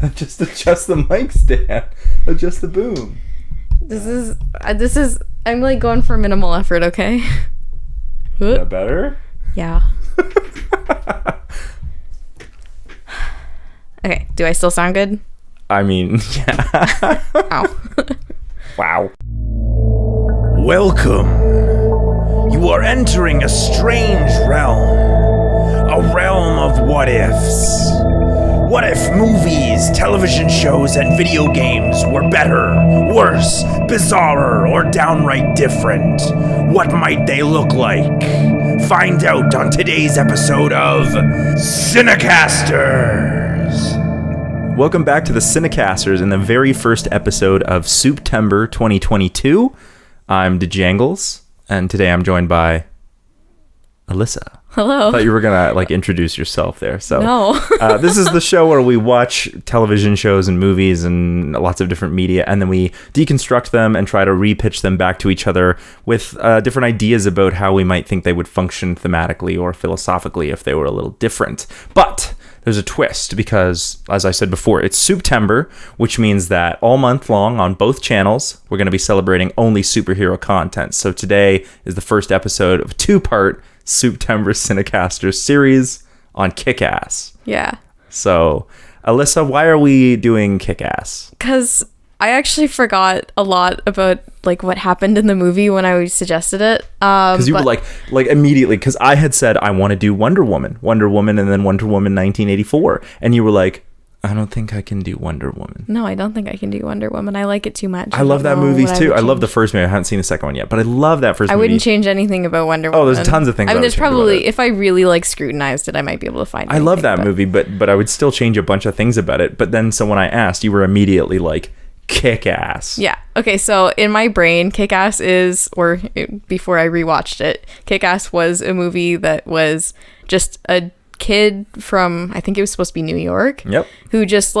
Just adjust the mic stand. Adjust the boom. This is. I'm like going for minimal effort. Okay. Is that better? Yeah. Okay. Do I still sound good? I mean, yeah. Ow. Wow. Welcome. You are entering a strange realm. A realm of what ifs. What if movies, television shows, and video games were better, worse, bizarrer, or downright different? What might they look like? Find out on today's episode of CineCasters. Welcome back to the CineCasters in the very first episode of Suptember 2022. I'm Janglez, and today I'm joined by Alessa. Hello. I thought you were gonna introduce yourself there. So No. This is the show where we watch television shows and movies and lots of different media, and then we deconstruct them and try to repitch them back to each other with different ideas about how we might think they would function thematically or philosophically if they were a little different. But there's a twist because, as I said before, it's Suptember, which means that all month long on both channels, we're going to be celebrating only superhero content. So today is the first episode of a two-part Suptember CineCasters series on Kick-Ass. Yeah. So, Alessa, why are we doing Kick-Ass? Because I actually forgot a lot about what happened in the movie when I suggested it. Because you were like immediately, because I had said I want to do Wonder Woman, and then Wonder Woman 1984, and you were like, I don't think I can do Wonder Woman. No, I don't think I can do Wonder Woman. I like it too much. I love that movie too. I love the first movie. I haven't seen the second one yet, but I love that first movie. I wouldn't change anything about Wonder Woman. Oh, there's tons of things. I mean, there's probably, if I really scrutinized it, I might be able to find it. I love that movie, but I would still change a bunch of things about it. But then, so when I asked, you were immediately like, Kick-Ass. Yeah. Okay, so in my brain, Kick-Ass before I rewatched it, Kick-Ass was a movie that was just a kid from, I think it was supposed to be New York. Yep. Who just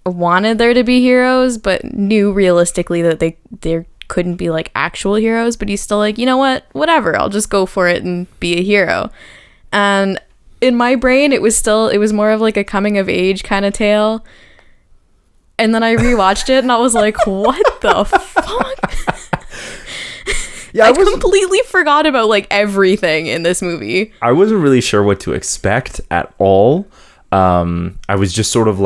wanted there to be heroes, but knew realistically that there couldn't be actual heroes, but he's still you know what, whatever, I'll just go for it and be a hero. And in my brain, it was more of a coming of age kind of tale. And then I rewatched it and I was like, what the fuck? Yeah, I completely forgot about everything in this movie. I wasn't really sure what to expect at all. I was just sort of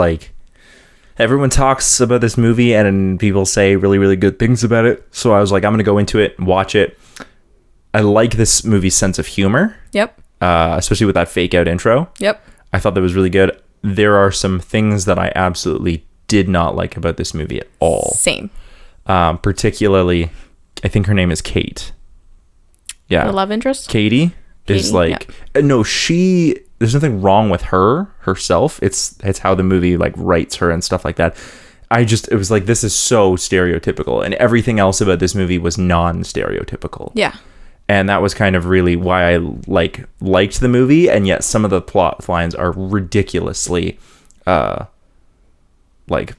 everyone talks about this movie and people say really, really good things about it. So I was like, I'm going to go into it and watch it. I like this movie's sense of humor. Yep. Especially with that fake out intro. Yep. I thought that was really good. There are some things that I absolutely did not like about this movie at all. Same. Particularly, I think her name is Kate. Yeah. The love interest? Katie is no, there's nothing wrong with herself. It's how the movie writes her and stuff like that. It was this is so stereotypical, and everything else about this movie was non-stereotypical. Yeah. And that was kind of really why I liked the movie, and yet some of the plot lines are ridiculously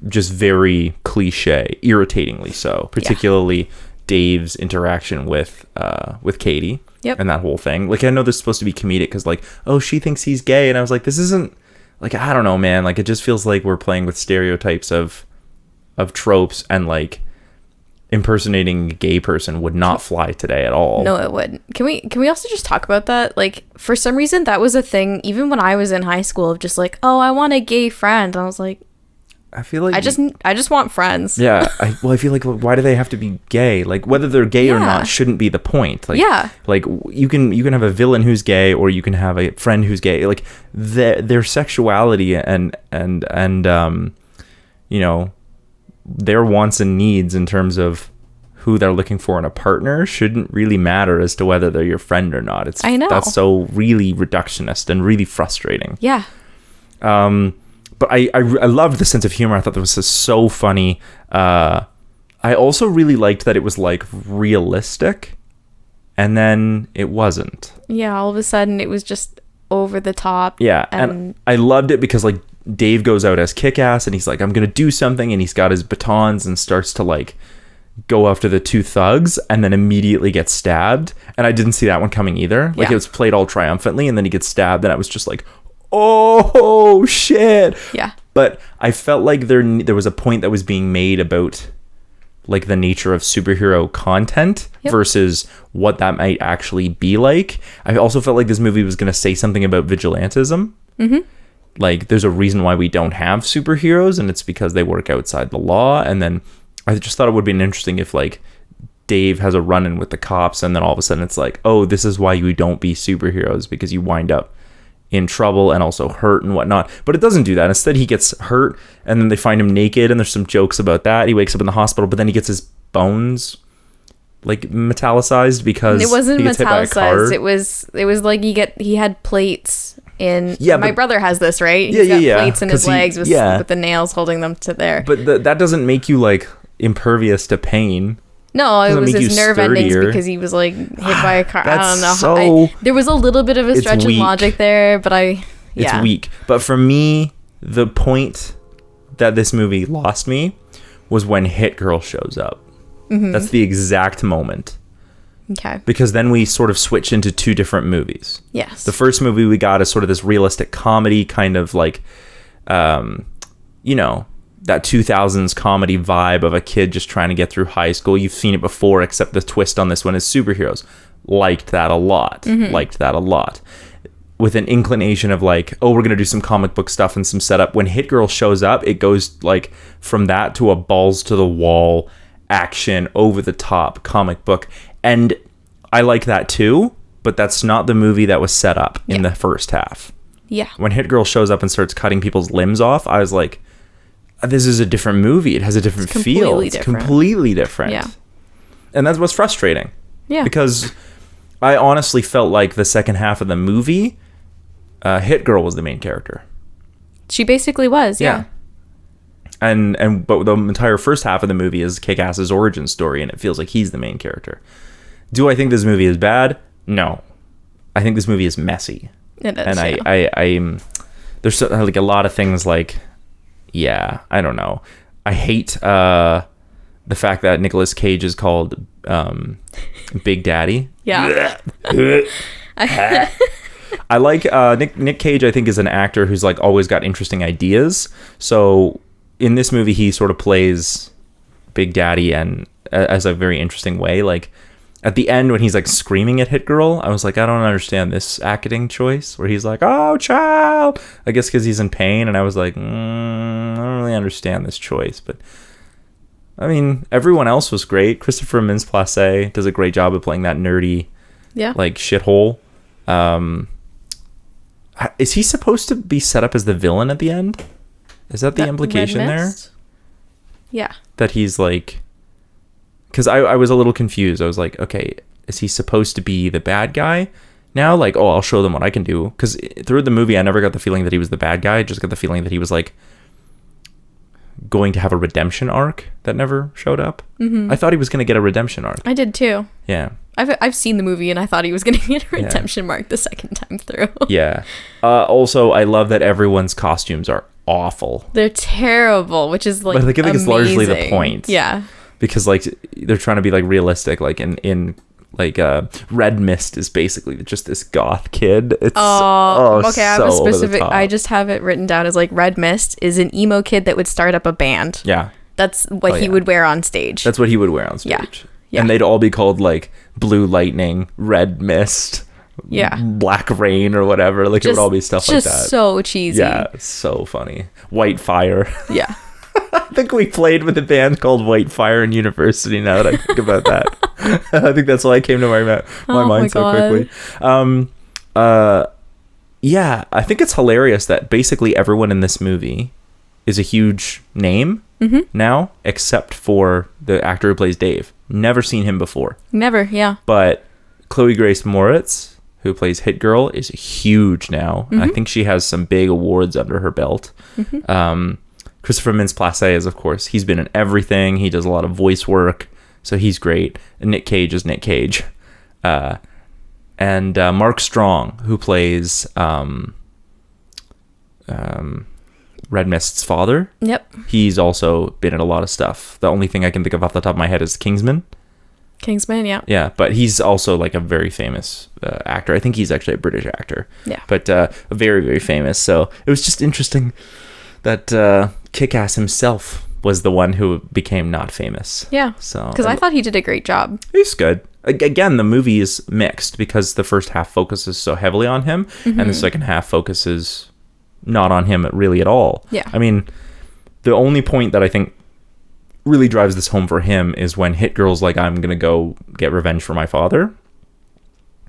just very cliche, irritatingly so. Particularly Dave's interaction with Katie. Yep. And that whole thing. I know this is supposed to be comedic because oh, she thinks he's gay, and I was like, this isn't I don't know, man. It just feels like we're playing with stereotypes of tropes, and impersonating a gay person would not fly today at all. No, it wouldn't. Can we also just talk about that? For some reason that was a thing even when I was in high school of just oh, I want a gay friend. And I was like, I feel like I just want friends. Yeah. I feel why do they have to be gay? Whether they're gay or not shouldn't be the point. You can have a villain who's gay, or you can have a friend who's gay. Their sexuality and their wants and needs in terms of who they're looking for in a partner shouldn't really matter as to whether they're your friend or not. I know. That's so really reductionist and really frustrating. Yeah. But I loved the sense of humor. I thought that was just so funny. I also really liked that it was realistic, and then it wasn't. Yeah, all of a sudden it was just over the top. Yeah, and I loved it because Dave goes out as Kick-Ass, and he's I'm gonna do something, and he's got his batons and starts to go after the two thugs, and then immediately gets stabbed. And I didn't see that one coming either. It was played all triumphantly, and then he gets stabbed, and I was just oh shit. Yeah. But I felt like there was a point that was being made about like the nature of superhero content versus what that might actually be like. I also felt like this movie was going to say something about vigilantism. Like there's a reason why we don't have superheroes, and it's because they work outside the law. And then I just thought it would be interesting if like Dave has a run-in with the cops, and then all of a sudden it's like, oh, this is why you don't be superheroes, because you wind up in trouble and also hurt and whatnot. But it doesn't do that. Instead, he gets hurt, and then they find him naked, and there's some jokes about that. He wakes up in the hospital, but then he gets his bones like metallicized because it wasn't he gets hit by a car. metallicized. It was like he had plates in. Yeah, my brother has this, right? Yeah, He's got yeah, plates in his legs with the nails holding them to there. But that doesn't make you like impervious to pain. No, it Doesn't was make his you nerve endings sturdier. because he was like hit by a car. I That's don't know. so- There was a little bit of a It's stretch in weak. logic there, but It's weak. But for me, the point that this movie lost me was when Hit Girl shows up. That's the exact moment. Okay. Because then we sort of switch into two different movies. Yes. The first movie we got is sort of this realistic comedy, kind of like, you know, that 2000s comedy vibe of a kid just trying to get through high school. You've seen it before, except the twist on this one is superheroes. Liked that a lot. Liked that a lot. With an inclination of like, oh, we're going to do some comic book stuff and some setup. When Hit Girl shows up, it goes like from that to a balls to the wall action, over the top comic book. And I like that too, but that's not the movie that was set up in the first half. Yeah. When Hit Girl shows up and starts cutting people's limbs off, I was like, this is a different movie. It has a different feel. It's completely different. Yeah. And that's what's frustrating. Yeah. Because I honestly felt like the second half of the movie, Hit Girl was the main character. She basically was, yeah. But the entire first half of the movie is Kick-Ass's origin story, and it feels like he's the main character. Do I think this movie is bad? No. I think this movie is messy. It is, and yeah. I'm there's like a lot of things like, yeah, I don't know. I hate the fact that Nicolas Cage is called Big Daddy. Yeah. I like Nick Cage. I think is an actor who's like always got interesting ideas. So in this movie, he sort of plays Big Daddy and as a very interesting way. Like at the end when he's like screaming at Hit Girl, I was like, I don't understand this acting choice where he's like, oh child, I guess because he's in pain. And I was like, I don't really understand this choice. But I mean, everyone else was great. Christopher Mintz-Plasse does a great job of playing that nerdy, like shithole. Is he supposed to be set up as the villain at the end? Is that the implication there? Yeah. That he's like, because I was a little confused. I was like, okay, is he supposed to be the bad guy now? Like, oh, I'll show them what I can do. Because through the movie, I never got the feeling that he was the bad guy. I just got the feeling that he was like going to have a redemption arc that never showed up. I thought he was going to get a redemption arc. I did too. Yeah. I've seen the movie and I thought he was going to get a redemption mark the second time through. Yeah. Also, I love that everyone's costumes are awful. They're terrible, which is like, but I think it's largely the point. Yeah. Because like they're trying to be like realistic, like in like Red Mist is basically just this goth kid. It's okay. I have a so over the specific. top. I just have it written down as like Red Mist is an emo kid that would start up a band. Yeah. That's what he would wear on stage. That's what he would wear on stage. Yeah. And they'd all be called like Blue Lightning, Red Mist, Black Rain, or whatever. Like it would all be stuff like that. Just so cheesy. Yeah, so funny. White Fire. Yeah. I think we played with a band called White Fire in university. Now that I think about that, I think that's why I came to my mind so quickly. Yeah, I think it's hilarious that basically everyone in this movie is a huge name now, except for the actor who plays Dave. Never seen him before. Never, yeah. But Chloe Grace Moritz, who plays Hit Girl, is huge now. I think she has some big awards under her belt. Christopher Mintz-Plasse is, of course, he's been in everything. He does a lot of voice work, so he's great. And Nick Cage is Nick Cage. And Mark Strong, who plays Red Mist's father. Yep. He's also been in a lot of stuff. The only thing I can think of off the top of my head is Kingsman. Kingsman, yeah. Yeah, but he's also like a very famous actor. I think he's actually a British actor. Yeah. But very, very famous. So it was just interesting that Kick-Ass himself was the one who became not famous. Yeah. So Because I thought he did a great job. he's good. Again, the movie is mixed because the first half focuses so heavily on him, and the second half focuses not on him really at all. Yeah. I mean, the only point that I think really drives this home for him is when Hit Girl's like, I'm gonna go get revenge for my father.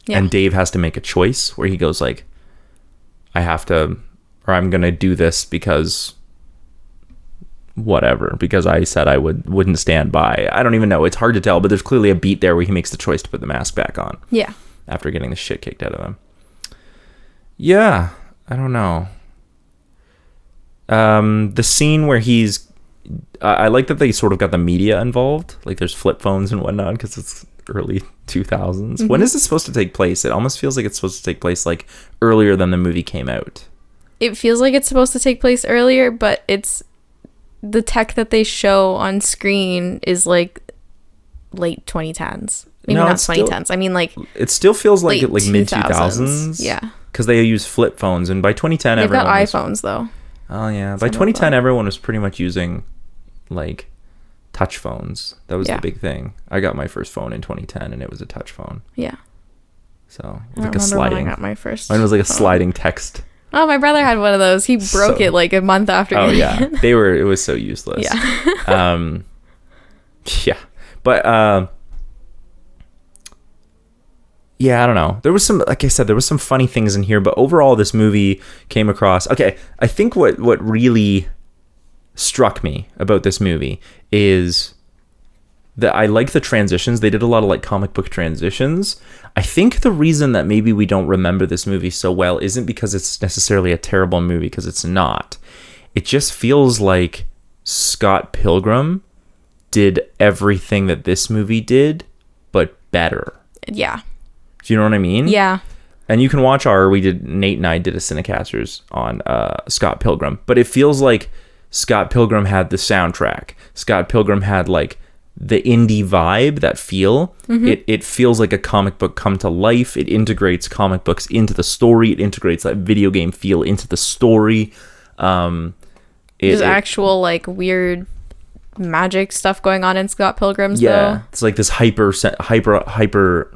Yeah. And Dave has to make a choice where he goes like, I have to, or I'm gonna do this because whatever, because I said I wouldn't stand by. I don't even know. It's hard to tell, but there's clearly a beat there where he makes the choice to put the mask back on. Yeah. After getting the shit kicked out of him. Yeah, I don't know. The scene where he's, I like that they sort of got the media involved. Like there's flip phones and whatnot because it's early 2000s. When is this supposed to take place? It almost feels like it's supposed to take place like earlier than the movie came out. It feels like it's supposed to take place earlier, but it's the tech that they show on screen is like late 2010s. Maybe No, not it's still- 2010s. I mean like It still feels like late like mid 2000s. Yeah. Because they use flip phones, and by 2010 They've got everyone was- iPhones though. Oh yeah, by Some of 2010 them. everyone was pretty much using like touch phones. That was Yeah. the big thing. I got my first phone in 2010 and it was a touch phone. Yeah. So I it was don't like a remember when I sliding. got my first. Mine was like a phone. sliding text. Oh, my brother had one of those. He broke So- it like a month after. Oh getting yeah, it. it was so useless. Yeah. Yeah, but yeah, I don't know. There was some, like I said, there was some funny things in here, but overall, this movie came across. Okay, I think what really struck me about this movie is that I like the transitions. They did a lot of like comic book transitions. I think the reason that maybe we don't remember this movie so well isn't because it's necessarily a terrible movie, because it's not. It just feels like Scott Pilgrim did everything that this movie did, but better. Yeah. Do you know what I mean? Yeah. And you can watch Nate and I did a CineCasters on Scott Pilgrim, but it feels like Scott Pilgrim had the soundtrack. Scott Pilgrim had like the indie vibe, that feel. It feels like a comic book come to life. It integrates comic books into the story. It integrates that video game feel into the story. There's actual like weird magic stuff going on in Scott Pilgrim's though. It's like this hyper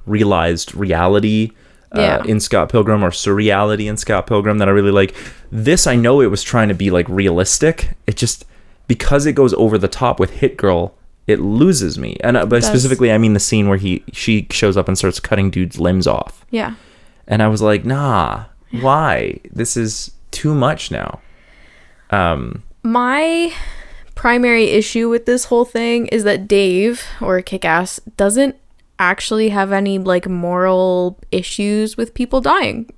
realized reality in Scott Pilgrim, or surreality in Scott Pilgrim, that I really like. This, I know it was trying to be like realistic. It just, because it goes over the top with Hit Girl, it loses me. And but specifically, I mean the scene where she shows up and starts cutting dudes' limbs off. Yeah. And I was like, nah, why? This is too much now. My primary issue with this whole thing is that Dave, or Kick-Ass, doesn't actually have any like moral issues with people dying,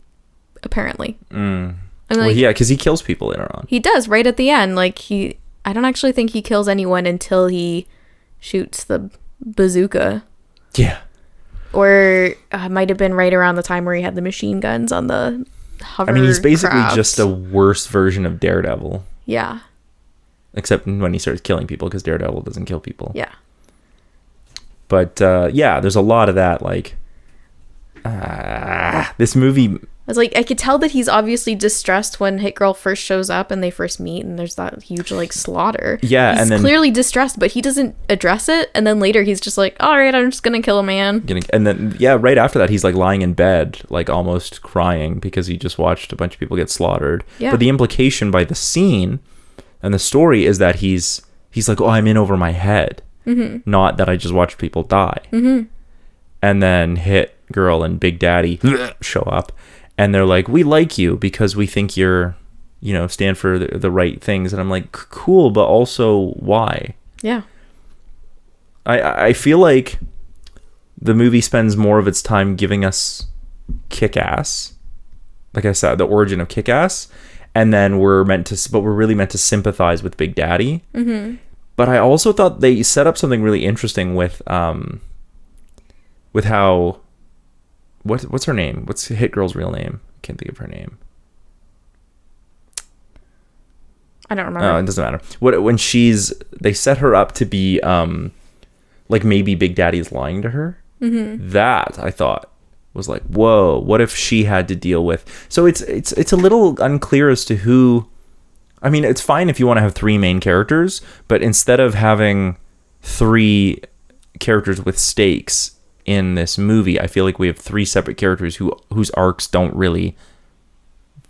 apparently. And, like, Well, yeah, because he kills people later on. he does right at the end. Like I don't actually think he kills anyone until he shoots the bazooka. Yeah. Or it might have been right around the time where he had the machine guns on the hover. I mean, he's basically craft. just a worse version of Daredevil. Yeah. Except when he starts killing people, because Daredevil doesn't kill people. Yeah. But yeah, there's a lot of that. Like, this movie. I was like, I could tell that he's obviously distressed when Hit Girl first shows up and they first meet, and there's that huge like slaughter. Yeah, he's and then clearly distressed, but he doesn't address it. And then later he's just like, all right, I'm just gonna kill a man. and then yeah, right after that, he's like lying in bed, like almost crying because he just watched a bunch of people get slaughtered. Yeah. But the implication by the scene and the story is that he's like, oh, I'm in over my head, not that I just watched people die. And then Hit Girl and Big Daddy show up, and they're like, we like you because we think you're, stand for the right things. And I'm like, cool, but also why? Yeah. I feel like the movie spends more of its time giving us Kick-Ass, like I said, the origin of Kick-Ass, and then we're really meant to sympathize with Big Daddy. But I also thought they set up something really interesting with how, what's her name? What's Hit Girl's real name? I can't think of her name. I don't remember. Oh, it doesn't matter. When they set her up to be like maybe Big Daddy's lying to her. That I thought was like, whoa, what if she had to deal with? So it's a little unclear as to who I mean, it's fine if you want to have 3 main characters, but instead of having 3 characters with stakes in this movie, I feel like we have 3 separate characters whose arcs don't really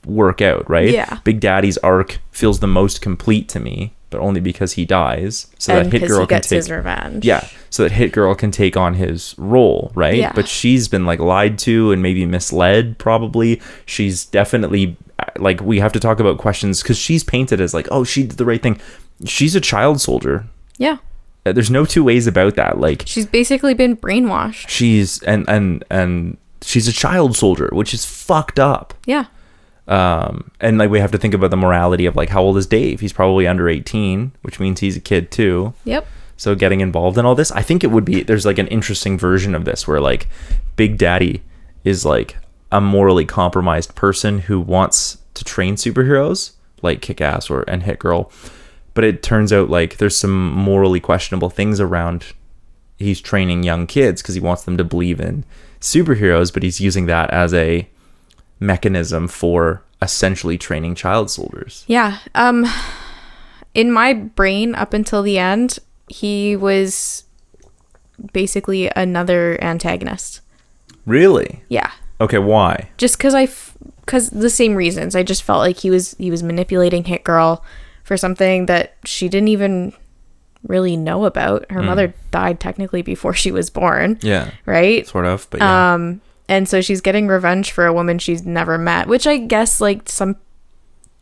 work out, right? Yeah. Big Daddy's arc feels the most complete to me, but only because he dies, so and that Hit Girl he gets can take his revenge. Yeah, so that Hit Girl can take on his role, right? Yeah. But she's been like lied to and maybe misled, probably. She's definitely like, we have to talk about questions because she's painted as like, oh, she did the right thing. She's a child soldier. Yeah. There's no two ways about that. Like, She's basically been brainwashed. she's and she's a child soldier, which is fucked up. Yeah. And like, we have to think about the morality of like, how old is Dave? He's probably under 18, which means he's a kid too. Yep. So getting involved in all this, I think it would be, there's like an interesting version of this where like Big Daddy is like a morally compromised person who wants to train superheroes like Kick-Ass and Hit Girl. But it turns out like there's some morally questionable things around he's training young kids because he wants them to believe in superheroes, but he's using that as a mechanism for essentially training child soldiers. Yeah. In my brain, up until the end, he was basically another antagonist. Really? Yeah. Okay, why? Just because the same reasons. I just felt like he was manipulating Hit Girl for something that she didn't even really know about. Her mother died technically before she was born. Yeah. Right? Sort of, but yeah. And so she's getting revenge for a woman she's never met, which I guess like some...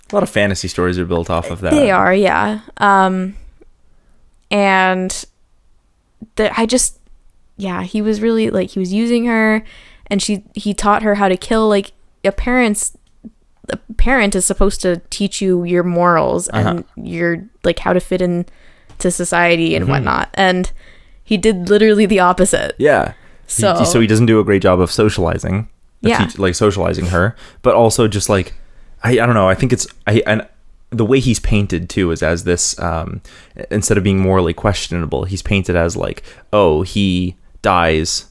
A lot of fantasy stories are built off of that. They are, yeah. And he was really like, he was using her, and he taught her how to kill. Like, a parent is supposed to teach you your morals and your like how to fit in to society and whatnot, and he did literally the opposite. Yeah. So he doesn't do a great job of socializing. Socializing her, but also just like, I don't know. I think and the way he's painted too is as this, instead of being morally questionable, he's painted as like, oh, he dies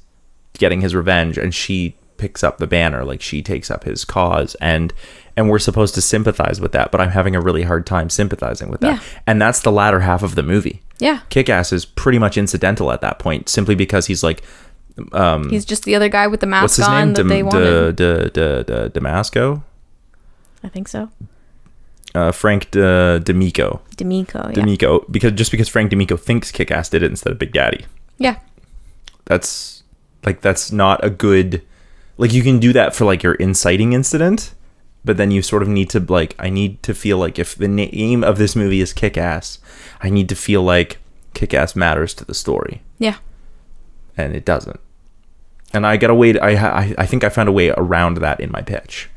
getting his revenge and she picks up the banner, like she takes up his cause, and we're supposed to sympathize with that, but I'm having a really hard time sympathizing with that. Yeah. And that's the latter half of the movie. Yeah. Kick-Ass is pretty much incidental at that point, simply because he's like, he's just the other guy with the mask what's his on name? that they wanted. Damasco? I think so. Frank D'Amico. D'Amico, because Frank D'Amico thinks Kick-Ass did it instead of Big Daddy. Yeah. That's not a good, like, you can do that for like your inciting incident, but then you sort of need to like, I need to feel like if the name of this movie is Kick-Ass, I need to feel like Kick-Ass matters to the story. Yeah. And it doesn't. And I got a way. I think I found a way around that in my pitch.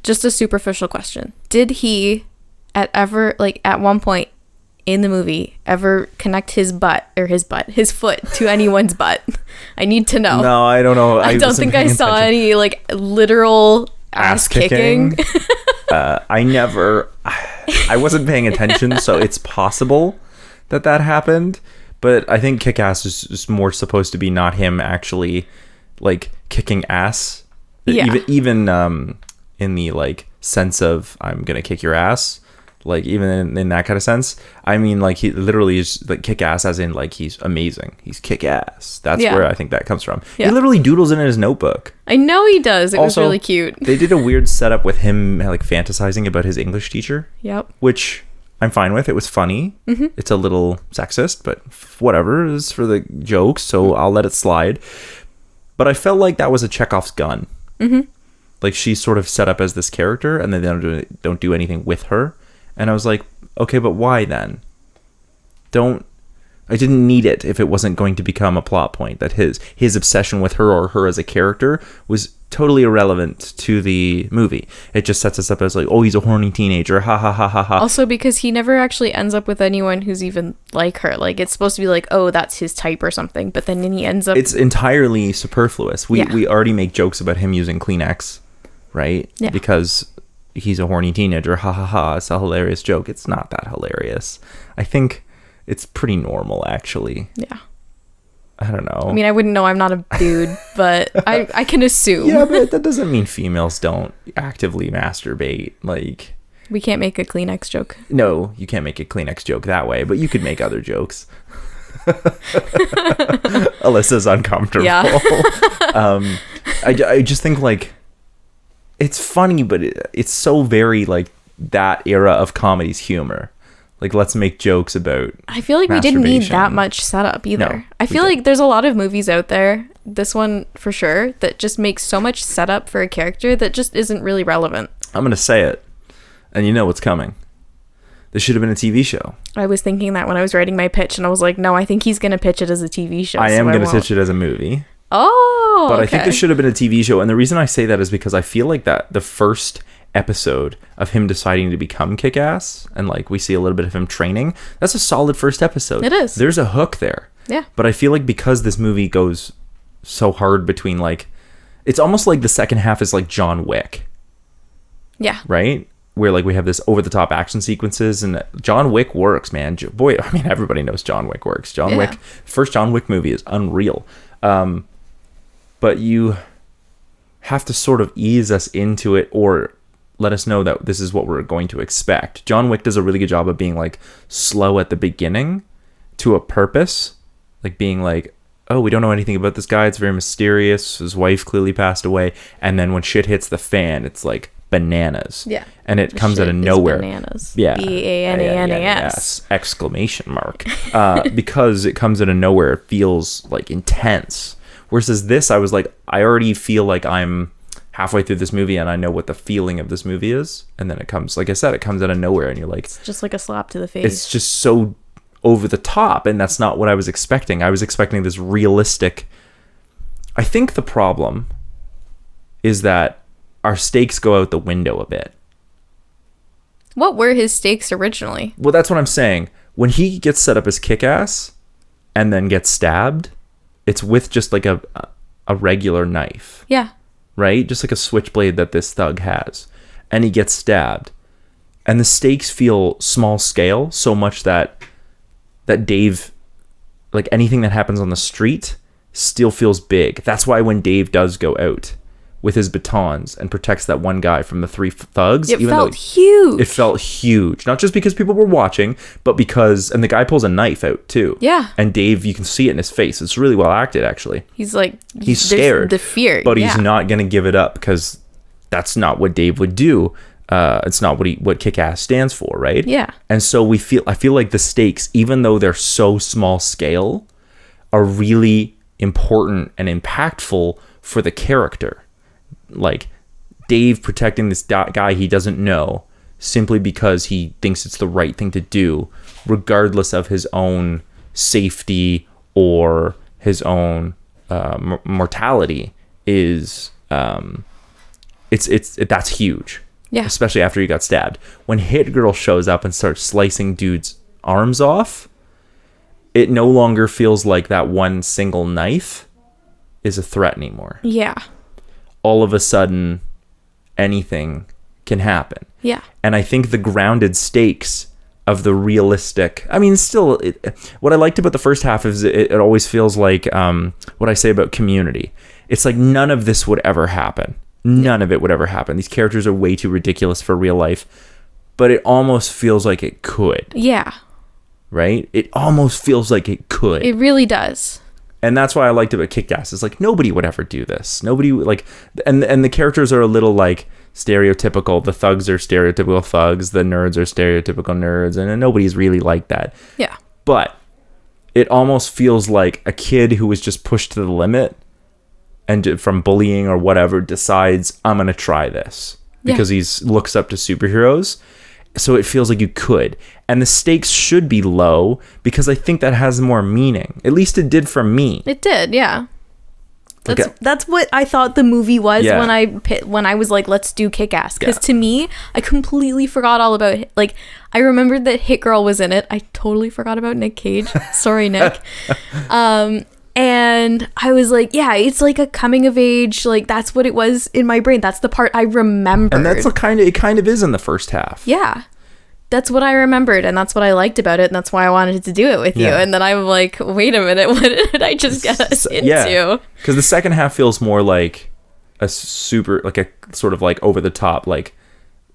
Just a superficial question. Did he at one point in the movie ever connect his foot to anyone's butt? I need to know. No, I don't know. I don't think I saw any like literal ass kicking. I wasn't paying attention, so it's possible that happened. But I think Kick-Ass is more supposed to be not him actually like kicking ass. Yeah. Even in the like sense of I'm gonna kick your ass, like even in that kind of sense. I mean, like, he literally is like kick ass as in like he's amazing. He's kick ass. That's where I think that comes from. Yeah. He literally doodles in his notebook. I know he does. It was really cute. They did a weird setup with him like fantasizing about his English teacher. Yep. Which I'm fine with. It was funny. Mm-hmm. It's a little sexist, but whatever. It's for the jokes, so I'll let it slide. But I felt like that was a Chekhov's gun. Mm-hmm. Like, she's sort of set up as this character, and then they don't do anything with her. And I was like, okay, but why then? I didn't need it if it wasn't going to become a plot point. That his obsession with her or her as a character was totally irrelevant to the movie. It just sets us up as like, oh, he's a horny teenager, ha ha ha ha ha. Also, because he never actually ends up with anyone who's even like her. Like, it's supposed to be like, oh, that's his type or something, but then he ends up... It's entirely superfluous. We already make jokes about him using Kleenex, right? Yeah. Because he's a horny teenager, ha ha ha, it's a hilarious joke. It's not that hilarious. I think it's pretty normal, actually. Yeah. I don't know. I mean, I wouldn't know. I'm not a dude, but I can assume. Yeah, but that doesn't mean females don't actively masturbate. Like, We can't make a Kleenex joke. No, you can't make a Kleenex joke that way, but you could make other jokes. Alyssa's uncomfortable. Yeah. I just think like it's funny, but it's so very like that era of comedy's humor. Like, let's make jokes about I feel like we didn't need masturbation. that much setup either. No, I we feel didn't. like there's a lot of movies out there, this one for sure, that just makes so much setup for a character that just isn't really relevant. I'm gonna say it, and you know what's coming. This should have been a TV show. I was thinking that when I was writing my pitch, and I was like, no, I think he's going to pitch it as a TV show. I am going to won't. pitch it as a movie. Oh, But okay. I think this should have been a TV show. And the reason I say that is because I feel like that the first episode of him deciding to become Kick-Ass, and like we see a little bit of him training, that's a solid first episode. It is. There's a hook there. Yeah. But I feel like because this movie goes so hard between like, it's almost like the second half is like John Wick, Yeah. right? Where like we have this over the top action sequences, and John Wick works, man. Boy, I mean, everybody knows John Wick works. John Yeah. Wick, first John Wick movie is unreal. But you have to sort of ease us into it or let us know that this is what we're going to expect. John Wick does a really good job of being like slow at the beginning to a purpose, like being like, oh, we don't know anything about this guy. It's very mysterious. His wife clearly passed away. And then when shit hits the fan, it's like bananas. Yeah. And it comes out Shit of is bananas. Bananas. Yeah. B-A-N-A-N-A-S. Exclamation mark. Because it comes out of nowhere. It feels like intense. Versus this, I was like, I already feel like I'm halfway through this movie and I know what the feeling of this movie is. And then it comes, like I said, it comes out of nowhere and you're like, It's just like a slap to the face. it's just so over the top, and that's not what I was expecting. I was expecting this realistic. I think the problem is that our stakes go out the window a bit. What were his stakes originally? Well, that's what I'm saying. When he gets set up as Kick-Ass and then gets stabbed, it's with just like a regular knife, Yeah. right? Just like a switchblade that this thug has. And he gets stabbed. And the stakes feel small scale so much that Dave, like anything that happens on the street, still feels big. That's why when Dave does go out with his batons and protects that one guy from the three thugs, It even felt though huge. it felt huge, not just because people were watching, but because, and the guy pulls a knife out too. Yeah. And Dave, you can see it in his face. It's really well acted, actually. He's like, He's there's scared, The fear. but he's yeah. not going to give it up because that's not what Dave would do. It's not what Kick-Ass stands for, right? Yeah. And so I feel like the stakes, even though they're so small scale, are really important and impactful for the character. Like Dave protecting this guy he doesn't know simply because he thinks it's the right thing to do, regardless of his own safety or his own mortality, is that's huge. Yeah. Especially after he got stabbed. When Hit Girl shows up and starts slicing dudes' arms off, it no longer feels like that one single knife is a threat anymore. Yeah. All of a sudden, anything can happen. Yeah. And I think the grounded stakes of the realistic, I mean, still, what I liked about the first half is it always feels like what I say about Community. It's like none of this would ever happen. None of it would ever happen. These characters are way too ridiculous for real life, but it almost feels like it could. Yeah. Right? It almost feels like it could. It really does. And that's why I liked it about Kick-Ass. It's like nobody would ever do this. Nobody like, and the characters are a little like stereotypical. The thugs are stereotypical thugs. The nerds are stereotypical nerds, and nobody's really like that. Yeah. But it almost feels like a kid who was just pushed to the limit and from bullying or whatever decides, I'm going to try this because he looks up to superheroes. So it feels like you could. And the stakes should be low because I think that has more meaning. At least it did for me. It did, yeah. Okay. That's what I thought the movie was Yeah. when I was like, let's do Kick-Ass. Because Yeah. to me, I completely forgot all about it. Like, I remembered that Hit Girl was in it. I totally forgot about Nick Cage. Sorry, Nick. And I was like, yeah, it's like a coming of age. Like, that's what it was in my brain. That's the part I remembered. And that's it kind of is in the first half. Yeah. That's what I remembered, and that's what I liked about it, and that's why I wanted to do it with you. Yeah. And then I'm like, wait a minute, what did I just get us into? Yeah. Because the second half feels more like a super, like a sort of like over the top, like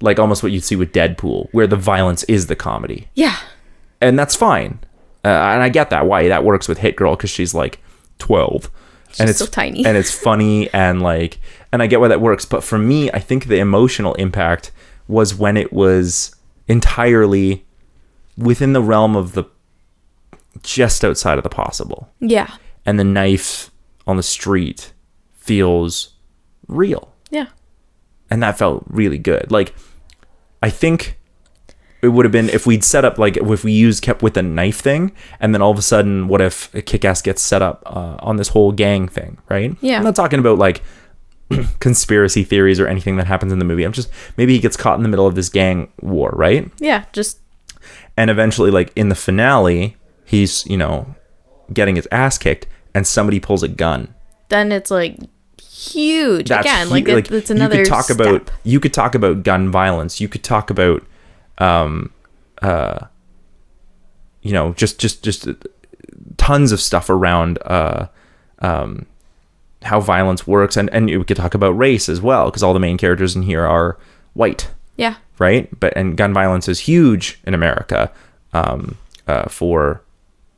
like almost what you'd see with Deadpool, where the violence is the comedy. Yeah. And that's fine. And I get that, why that works with Hit Girl, because she's like 12. And it's so tiny. And it's funny, and I get why that works. But for me, I think the emotional impact was when it was entirely within the realm of the just outside of the possible. Yeah. And the knife on the street feels real. Yeah. And that felt really good. Like, I think it would have been if we'd set up, like, if we kept with the knife thing, and then all of a sudden, what if Kick-Ass gets set up on this whole gang thing, right? Yeah. I'm not talking about, like, conspiracy theories or anything that happens in the movie. I'm just, maybe he gets caught in the middle of this gang war, right? Yeah, just... And eventually, like, in the finale, he's, you know, getting his ass kicked, and somebody pulls a gun. Then it's, like, huge. That's again, like it's another you could talk about gun violence. You could talk about you know, just tons of stuff around how violence works, and you could talk about race as well, because all the main characters in here are white. Yeah. Right? And gun violence is huge in America for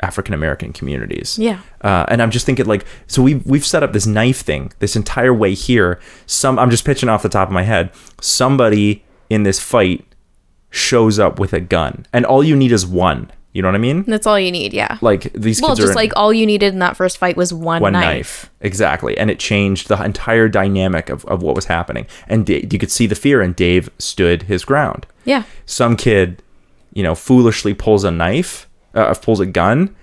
African American communities. Yeah. And I'm just thinking, like, so we've set up this knife thing this entire way here. I'm just pitching off the top of my head. Somebody in this fight shows up with a gun, and all you need is one. You know what I mean? That's all you need, yeah. Like, these kids just like all you needed in that first fight was one knife. Exactly. And it changed the entire dynamic of what was happening. And you could see the fear, and Dave stood his ground. Yeah. Some kid, you know, foolishly pulls a gun,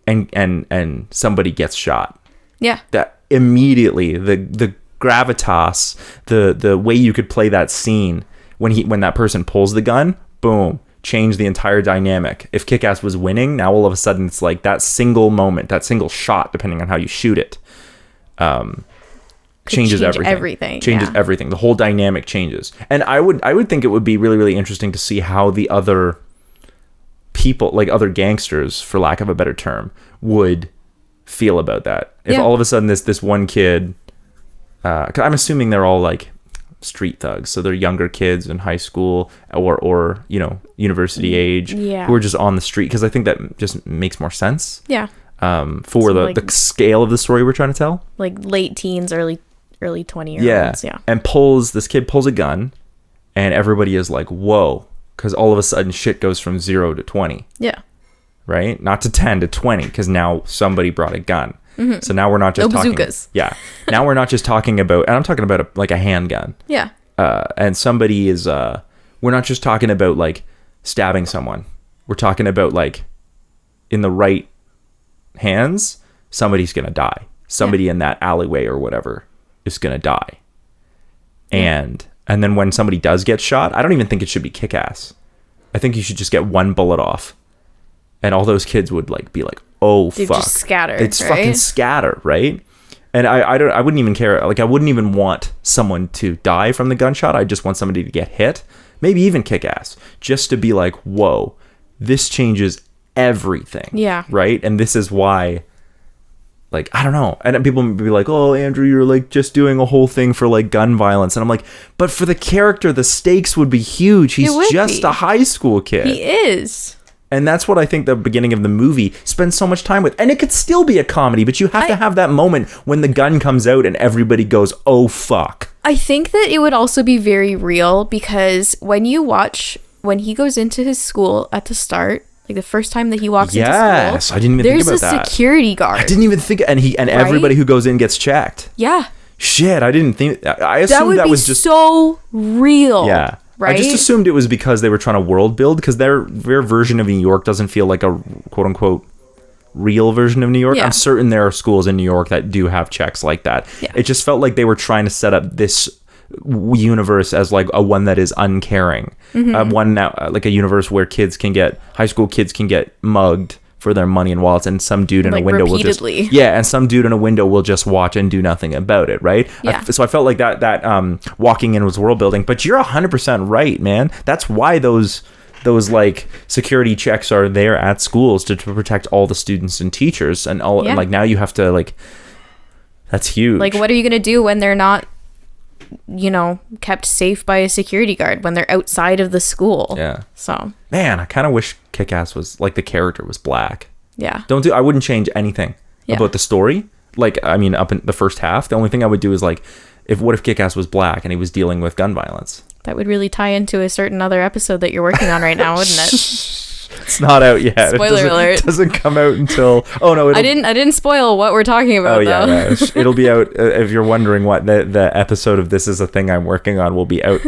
and somebody gets shot. Yeah. That immediately, the gravitas, the way you could play that scene when that person pulls the gun, boom, change the entire dynamic. If Kick-Ass was winning, now all of a sudden it's like that single moment, that single shot, depending on how you shoot it, changes everything. Changes everything. The whole dynamic changes. And I would think it would be really, really interesting to see how the other people, like other gangsters, for lack of a better term, would feel about that. If all of a sudden this one kid, 'cause I'm assuming they're all like street thugs, so they're younger kids in high school or you know, university age, who are just on the street, because I think that just makes more sense for the scale of the story we're trying to tell, like late teens, early 20-year-olds. And this kid pulls a gun, and everybody is like, whoa, because all of a sudden shit goes from 0 to 20, right, not to 10 to 20, because now somebody brought a gun. Mm-hmm. So now we're not just talking bazookas. Now we're not just talking about, and I'm talking about a handgun. Yeah. And somebody is we're not just talking about like stabbing someone. We're talking about like, in the right hands, somebody's going to die. Somebody in that alleyway or whatever is going to die. And then when somebody does get shot, I don't even think it should be Kick-Ass. I think you should just get one bullet off, and all those kids would like be like, oh, they'd fuck. Just scatter. They'd fucking scatter, right? And I wouldn't even care. Like, I wouldn't even want someone to die from the gunshot. I just want somebody to get hit, maybe even Kick-Ass, just to be like, whoa, this changes everything. Yeah. Right? And this is why, like, I don't know. And people would be like, oh, Andrew, you're like just doing a whole thing for like gun violence. And I'm like, but for the character, the stakes would be huge. He's just a high school kid. He is. And that's what I think the beginning of the movie spends so much time with. And it could still be a comedy, but you have to have that moment when the gun comes out and everybody goes, oh, fuck. I think that it would also be very real, because when he goes into his school at the start, like the first time that he walks into school. Yes, I didn't even think about that. There's a security guard. I didn't even think, and everybody who goes in gets checked. Yeah. Shit, I didn't think, I assumed that was just so real. Yeah. Right? I just assumed it was because they were trying to world build, because their version of New York doesn't feel like a quote unquote real version of New York. Yeah. I'm certain there are schools in New York that do have checks like that. Yeah. It just felt like they were trying to set up this universe as like a one that is uncaring, one that like a universe where high school kids can get mugged for their money and wallets, and some dude in a window repeatedly. Will just watch and do nothing about it, right? Yeah. So I felt like that walking in was world building. But you're 100% right, man. That's why those like security checks are there at schools to protect all the students and teachers and all. Yeah. And like now you have to like, that's huge. Like, what are you gonna do when they're not kept safe by a security guard when they're outside of the school. Yeah. So. Man, I kind of wish Kick-Ass was, like, the character was black. Yeah. I wouldn't change anything about the story. Like, I mean, up in the first half, the only thing I would do is, like, what if Kick-Ass was black and he was dealing with gun violence? That would really tie into a certain other episode that you're working on right now, wouldn't it? It's not out yet. Spoiler alert. It doesn't come out until... Oh, no. I didn't spoil what we're talking about, though. Yeah. It'll be out, if you're wondering what, the episode of This Is a Thing I'm Working On will be out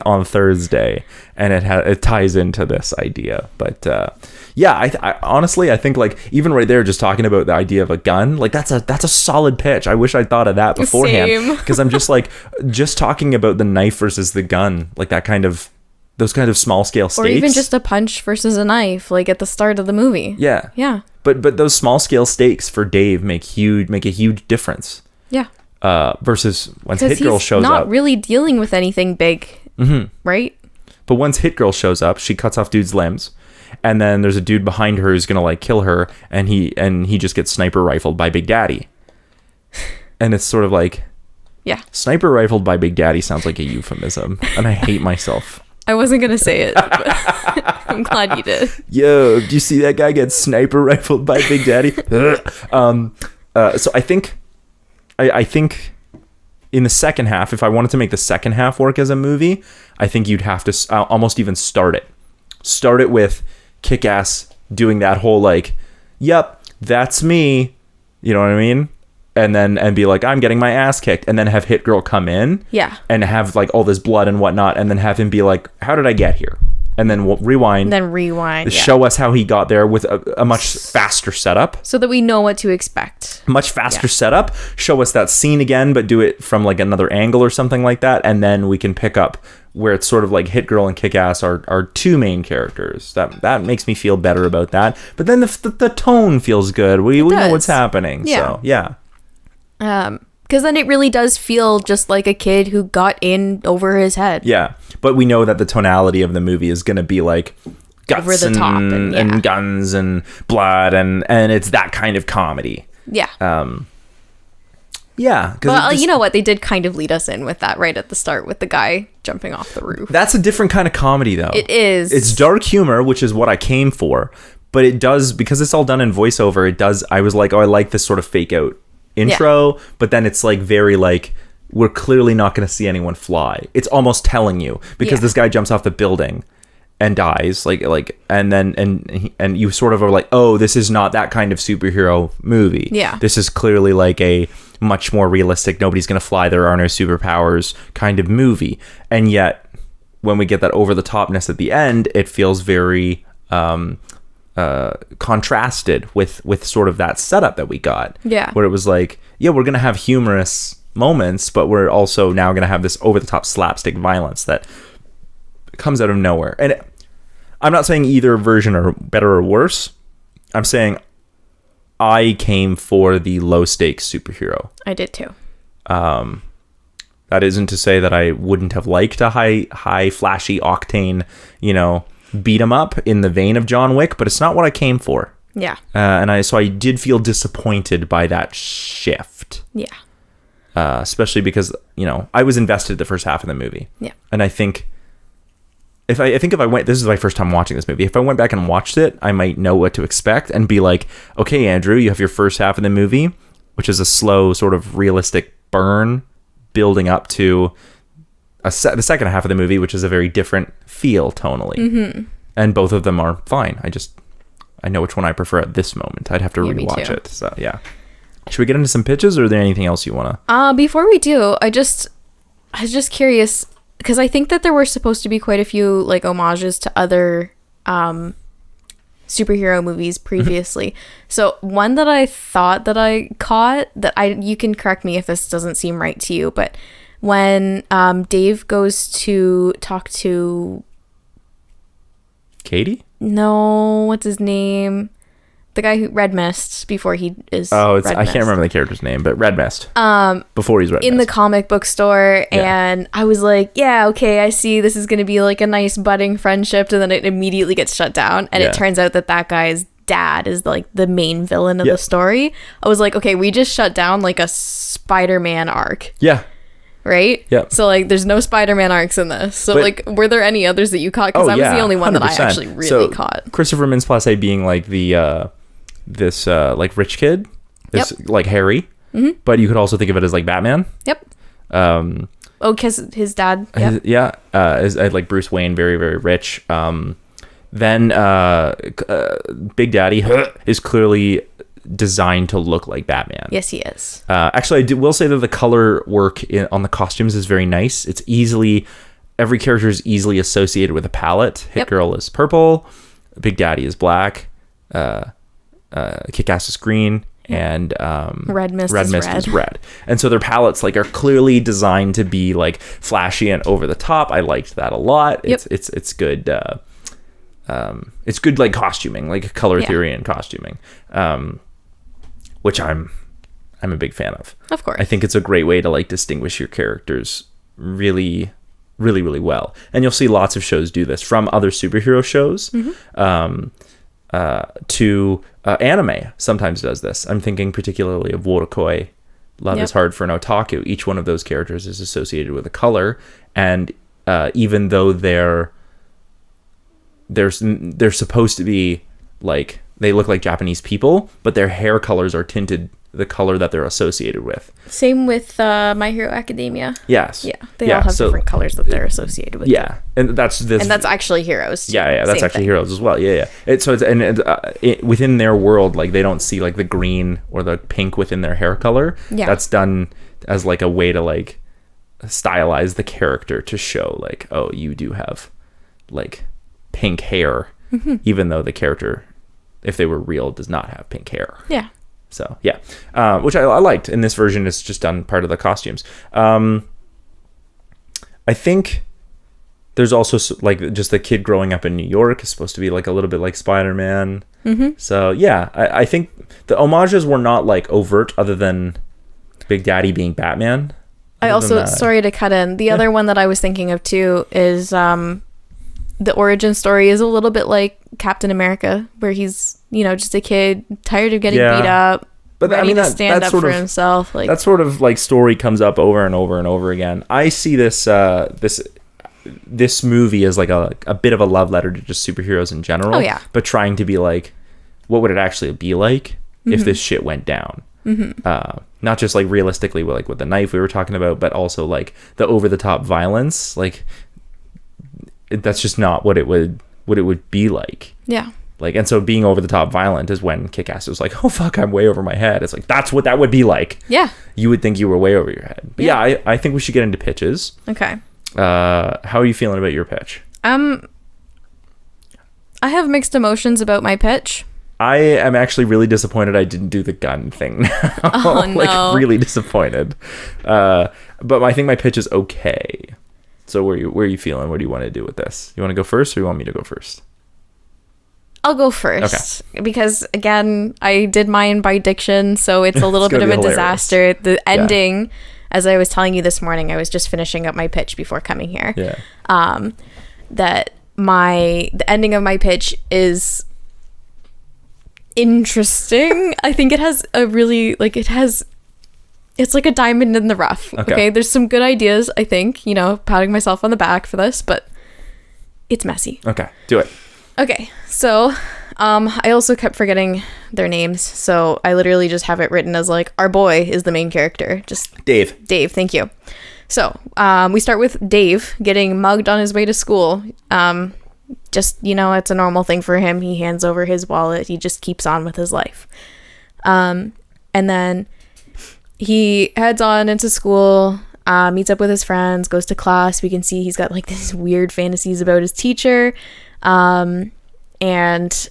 on Thursday. And it ties into this idea. But, I honestly, I think, like, even right there, just talking about the idea of a gun, like, that's a solid pitch. I wish I'd thought of that beforehand. Because I'm just, like, just talking about the knife versus the gun, like, those kind of small scale stakes. Or even just a punch versus a knife, like at the start of the movie. Yeah. Yeah. But those small scale stakes for Dave make a huge difference. Yeah. Versus once Hit Girl shows up. He's not really dealing with anything big, right? But once Hit Girl shows up, she cuts off dudes' limbs, and then there's a dude behind her who's gonna like kill her, and he just gets sniper rifled by Big Daddy. And it's sort of like, yeah, sniper rifled by Big Daddy sounds like a euphemism, and I hate myself. I wasn't going to say it, but I'm glad you did. Yo, do you see that guy get sniper rifled by Big Daddy? So I think in the second half, if I wanted to make the second half work as a movie, I think you'd have to almost even start it with Kick-Ass doing that whole like, yep, that's me. You know what I mean? And be like, I'm getting my ass kicked, and then have Hit Girl come in, and have like all this blood and whatnot, and then have him be like, how did I get here? And then we'll rewind. Show us how he got there with a much faster setup, so that we know what to expect. Much faster setup. Show us that scene again, but do it from like another angle or something like that, and then we can pick up where it's sort of like Hit Girl and Kick-Ass are two main characters. That makes me feel better about that. But then the tone feels good. We know what's happening. Yeah. So yeah. Because then it really does feel just like a kid who got in over his head. Yeah, but we know that the tonality of the movie is going to be like guts over the top and guns and blood and it's that kind of comedy. Yeah. Yeah. Well, you know what? They did kind of lead us in with that right at the start with the guy jumping off the roof. That's a different kind of comedy, though. It is. It's dark humor, which is what I came for. But it does, because it's all done in voiceover, I was like, oh, I like this sort of fake out intro, but then it's like very like, we're clearly not going to see anyone fly. It's almost telling you, because this guy jumps off the building and dies, and then and you sort of are like, oh, this is not that kind of superhero movie. Yeah, this is clearly like a much more realistic, nobody's going to fly, there are no superpowers kind of movie. And yet when we get that over the topness at the end, it feels very contrasted with sort of that setup that we got, where it was like, yeah, we're gonna have humorous moments, but we're also now gonna have this over the top slapstick violence that comes out of nowhere. And I'm not saying either version are better or worse. I'm saying I came for the low stakes superhero. I did too. That isn't to say that I wouldn't have liked a high flashy octane, beat 'em up in the vein of John Wick, but it's not what I came for. Yeah. And I did feel disappointed by that shift. Yeah. Especially because, I was invested the first half of the movie. Yeah. And I think if I went, this is my first time watching this movie. If I went back and watched it, I might know what to expect and be like, okay, Andrew, you have your first half of the movie, which is a slow sort of realistic burn building up to the second half of the movie, which is a very different feel tonally. Mm-hmm. And both of them are fine. I know which one I prefer at this moment. I'd have to rewatch it. So yeah. Should we get into some pitches, or is there anything else you want to? Before we do, I was just curious, because I think that there were supposed to be quite a few like homages to other superhero movies previously. So one that I thought that I caught, you can correct me if this doesn't seem right to you, but when Dave goes to talk to Katie? No, what's his name? The guy who Red Mist before he is. Oh, I can't remember the character's name, but Red Mist. Before he's Red Mist. In the comic book store, and I was like, yeah, okay, I see. This is going to be like a nice budding friendship, and then it immediately gets shut down, and it turns out that guy's dad is like the main villain of the story. I was like, okay, we just shut down like a Spider-Man arc. Yeah. right? Yep. So like there's no Spider-Man arcs in this. So But- like were there any others that you caught? Because I was the only one that I 100%. actually really caught. Christopher Mintz-Plasse being like the this like rich kid, is like Harry, but you could also think of it as like Batman. Yep. Um, because his dad. Yep. is like Bruce Wayne, very very rich. Then Big Daddy is clearly designed to look like Batman. Yes, he is. Actually, will say that the color work on the costumes is very nice. It's every character is easily associated with a palette. Hit Girl is purple, Big Daddy is black, Kick-Ass is green, and Red Mist is red. And so their palettes like are clearly designed to be like flashy and over the top. I liked that a lot. Yep. It's good. It's good like costuming, like color theory and costuming, which I'm a big fan of. Of course. I think it's a great way to like distinguish your characters really, really, really well. And you'll see lots of shows do this, from other superhero shows to anime sometimes does this. I'm thinking particularly of Worokoi, Love is Hard for an Otaku. Each one of those characters is associated with a color, and even though they're supposed to be like, they look like Japanese people, but their hair colors are tinted the color that they're associated with. Same with My Hero Academia. Yes. Yeah, they all have different colors that they're associated with. Yeah, and that's actually heroes. Too. Yeah, that's Same actually thing. heroes as well. Yeah. Within their world, like they don't see like the green or the pink within their hair color. Yeah, that's done as like a way to like stylize the character to show like, oh, you do have like pink hair, even though the character, if they were real, does not have pink hair. Yeah. So yeah, which I liked. In this version, it's just done part of the costumes. I think there's also like just the kid growing up in New York is supposed to be like a little bit like Spider-Man. So yeah, I think the homages were not like overt, other than Big Daddy being Batman. I also, sorry to cut in, the other one that I was thinking of too is the origin story is a little bit like Captain America, where he's, just a kid tired of getting beat up, but ready to stand up for himself. Like that sort of like story comes up over and over and over again. I see this movie as like a bit of a love letter to just superheroes in general. Oh, yeah. But trying to be like, what would it actually be like if this shit went down? Not just like realistically with the knife we were talking about, but also like the over the top violence. Like that's just not what it would be like. Yeah. Like, and so being over the top violent is when Kick-Ass is like, oh fuck, I'm way over my head. It's like, that's what that would be like. Yeah. You would think you were way over your head. But yeah, I think we should get into pitches. Okay. How are you feeling about your pitch? I have mixed emotions about my pitch. I am actually really disappointed I didn't do the gun thing now. Oh, no. Like, really disappointed. But I think my pitch is okay. So where are you feeling? What do you want to do with this? You want to go first, or you want me to go first? I'll go first. Okay. Because again, I did mine by diction, so it's a little bit of a disaster. The ending, as I was telling you this morning, I was just finishing up my pitch before coming here. Yeah. That the ending of my pitch is interesting. I think it has a really it's like a diamond in the rough. Okay. There's some good ideas, I think, patting myself on the back for this, but it's messy. Okay, do it. Okay, so I also kept forgetting their names, so I literally just have it written as like, our boy is the main character. Just Dave, thank you. So we start with Dave getting mugged on his way to school. Just, it's a normal thing for him. He hands over his wallet. He just keeps on with his life. And then he heads on into school, meets up with his friends, goes to class. We can see he's got like these weird fantasies about his teacher. And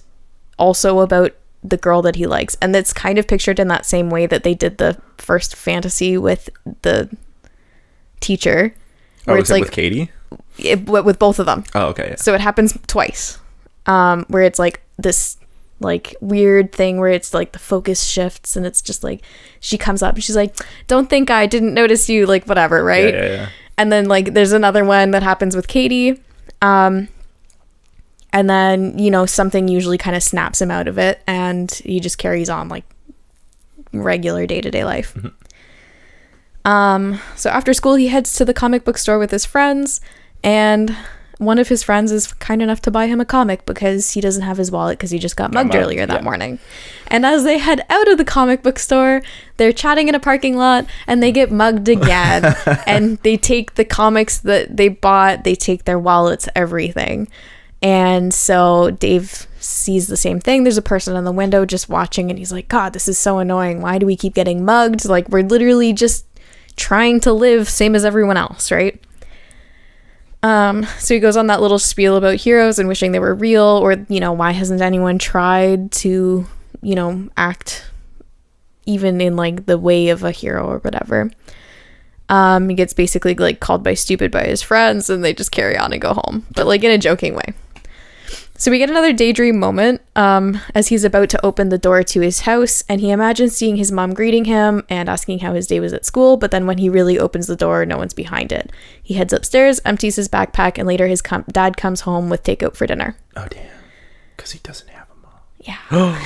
also about the girl that he likes. And that's kind of pictured in that same way that they did the first fantasy with the teacher. Where it's like with Katie? With both of them. Oh, okay. Yeah. So it happens twice. Where it's like this like weird thing where it's like the focus shifts and it's just like she comes up and she's like, don't think I didn't notice you, like whatever, right? Yeah. And then like there's another one that happens with Katie. And then, something usually kind of snaps him out of it and he just carries on like regular day-to-day life. So after school, he heads to the comic book store with his friends, and one of his friends is kind enough to buy him a comic because he doesn't have his wallet because he just got mugged earlier that morning. And as they head out of the comic book store, they're chatting in a parking lot and they get mugged again. And they take the comics that they bought, they take their wallets, everything. And so Dave sees the same thing. There's a person in the window just watching, and he's like, God, this is so annoying. Why do we keep getting mugged? Like, we're literally just trying to live same as everyone else, right? So he goes on that little spiel about heroes and wishing they were real, or, you know, why hasn't anyone tried to, you know, act even in like the way of a hero or whatever. He gets basically like called stupid by his friends, and they just carry on and go home, but like in a joking way. So we get another daydream moment as he's about to open the door to his house, and he imagines seeing his mom greeting him and asking how his day was at school, but then when he really opens the door, no one's behind it. He heads upstairs, empties his backpack, and later his dad comes home with takeout for dinner. Oh, damn. Because he doesn't have a mom. Yeah.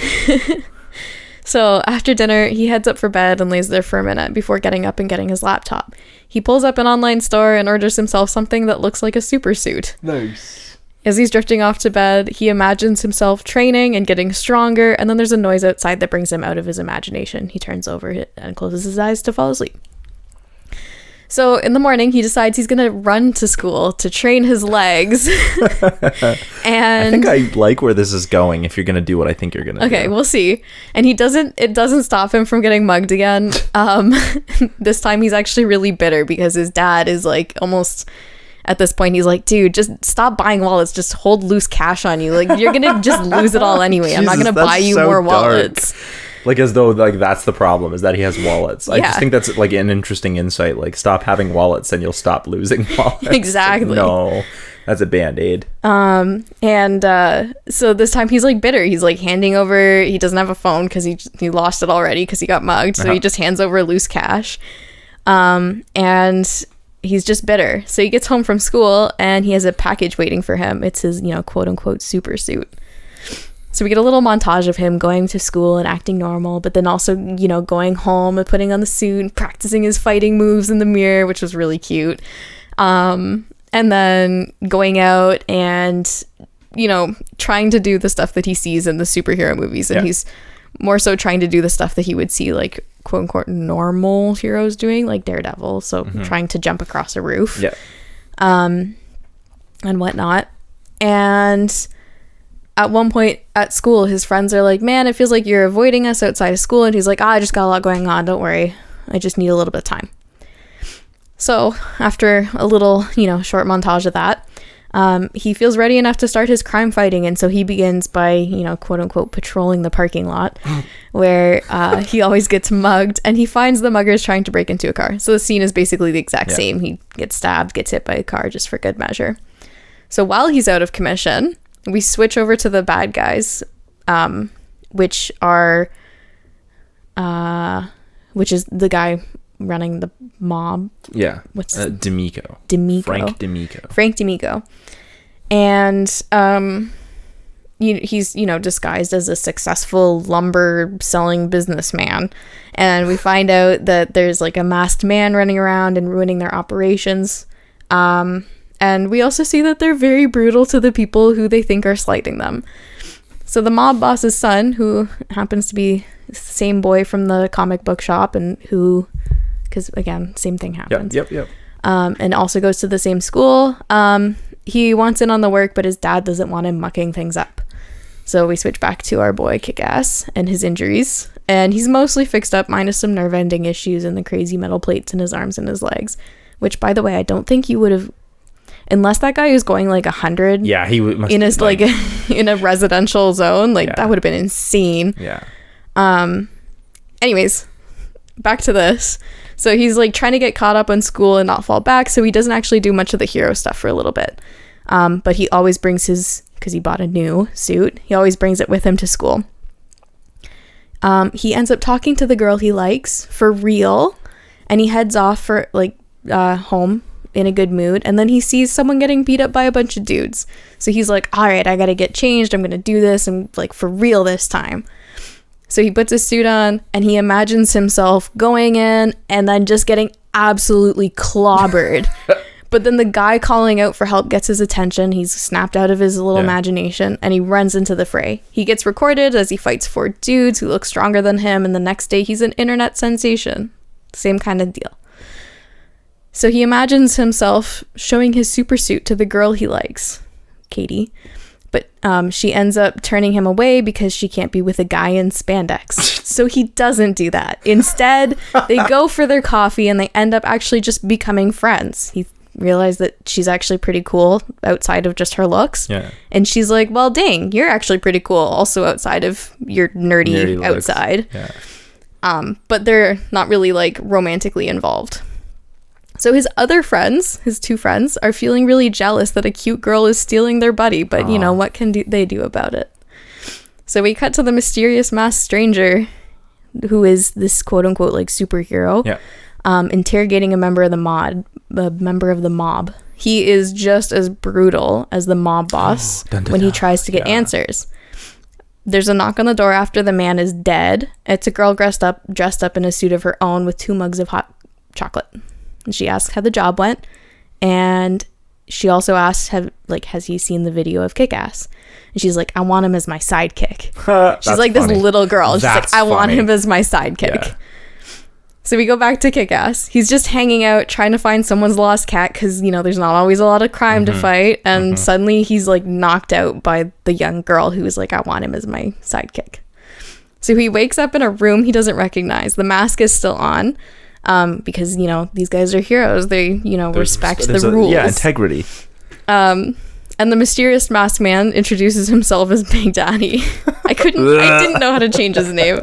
So after dinner, he heads up for bed and lays there for a minute before getting up and getting his laptop. He pulls up an online store and orders himself something that looks like a super suit. Nice. As he's drifting off to bed, he imagines himself training and getting stronger, and then there's a noise outside that brings him out of his imagination. He turns over and closes his eyes to fall asleep. So in the morning, he decides he's going to run to school to train his legs. And I think I like where this is going if you're going to do what I think you're going to do. Okay, we'll see. And it doesn't stop him from getting mugged again. This time he's actually really bitter because his dad is like almost... At this point, he's like, dude, just stop buying wallets. Just hold loose cash on you. Like, you're going to just lose it all anyway. I'm not going to buy you more wallets. Like, as though, like, that's the problem, is that he has wallets. I just think that's, like, an interesting insight. Like, stop having wallets and you'll stop losing wallets. Exactly. No, that's a Band-Aid. So this time he's, like, bitter. He's, like, handing over... He doesn't have a phone because he lost it already because he got mugged. So he just hands over loose cash. And... He's just bitter. So he gets home from school and he has a package waiting for him. It's his, you know, quote unquote super suit. So we get a little montage of him going to school and acting normal, but then also, you know, going home and putting on the suit and practicing his fighting moves in the mirror, which was really cute. And then going out and, you know, trying to do the stuff that he sees in the superhero movies. And he's more so trying to do the stuff that he would see, like, quote unquote normal heroes doing, like Daredevil, so trying to jump across a roof and whatnot. And at one point at school, his friends are like, man, it feels like you're avoiding us outside of school. And he's like, I just got a lot going on, don't worry, I just need a little bit of time. So after a little, you know, short montage of that, he feels ready enough to start his crime fighting, and so he begins by, you know, quote unquote patrolling the parking lot where he always gets mugged, and he finds the muggers trying to break into a car. So the scene is basically the exact same. He gets stabbed, gets hit by a car just for good measure. So while he's out of commission, we switch over to the bad guys, which is the guy running the mob. What's D'Amico. Frank D'Amico. And he's, you know, disguised as a successful lumber selling businessman, and we find out that there's like a masked man running around and ruining their operations. And we also see that they're very brutal to the people who they think are slighting them. So the mob boss's son, who happens to be the same boy from the comic book shop, and who, because again, same thing happens. Yep. And also goes to the same school. He wants in on the work, but his dad doesn't want him mucking things up. So we switch back to our boy Kick-Ass and his injuries. And he's mostly fixed up, minus some nerve-ending issues and the crazy metal plates in his arms and his legs. Which, by the way, I don't think you would have... Unless that guy was going like 100 in his like in a residential zone, like that would have been insane. Anyways, back to this. So he's like trying to get caught up on school and not fall back, so he doesn't actually do much of the hero stuff for a little bit. But he always brings his, because he bought a new suit, he always brings it with him to school. He ends up talking to the girl he likes for real, and he heads off for like home in a good mood, and then he sees someone getting beat up by a bunch of dudes. So he's like, all right, I gotta get changed, I'm gonna do this, and like for real this time. So he puts his suit on and he imagines himself going in and then just getting absolutely clobbered. But then the guy calling out for help gets his attention. He's snapped out of his little imagination, and he runs into the fray. He gets recorded as he fights 4 dudes who look stronger than him, and the next day he's an internet sensation. Same kind of deal. So he imagines himself showing his super suit to the girl he likes, Katie. But she ends up turning him away because she can't be with a guy in spandex. So he doesn't do that. Instead, they go for their coffee, and they end up actually just becoming friends. He realized that she's actually pretty cool outside of just her looks. Yeah. And she's like, well, dang, you're actually pretty cool also outside of your nerdy outside. Yeah. But they're not really like romantically involved. So his other friends, his 2 friends, are feeling really jealous that a cute girl is stealing their buddy. But, you know, what can they do about it? So we cut to the mysterious masked stranger, who is this quote-unquote like superhero. Yeah. Interrogating a member of the mob. He is just as brutal as the mob boss when he tries to get answers. There's a knock on the door after the man is dead. It's a girl dressed up in a suit of her own with 2 mugs of hot chocolate. And she asks how the job went, and she also asks, has he seen the video of Kick-Ass? And she's like, I want him as my sidekick. She's like this little girl. She's like, I want him as my sidekick. Yeah. So we go back to Kick-Ass. He's just hanging out trying to find someone's lost cat because, you know, there's not always a lot of crime to fight. And suddenly he's like knocked out by the young girl who is like, I want him as my sidekick. So he wakes up in a room he doesn't recognize. The mask is still on because, you know, these guys are heroes. They, you know, respect the rules. Yeah, integrity. And the mysterious masked man introduces himself as Big Daddy. I didn't know how to change his name.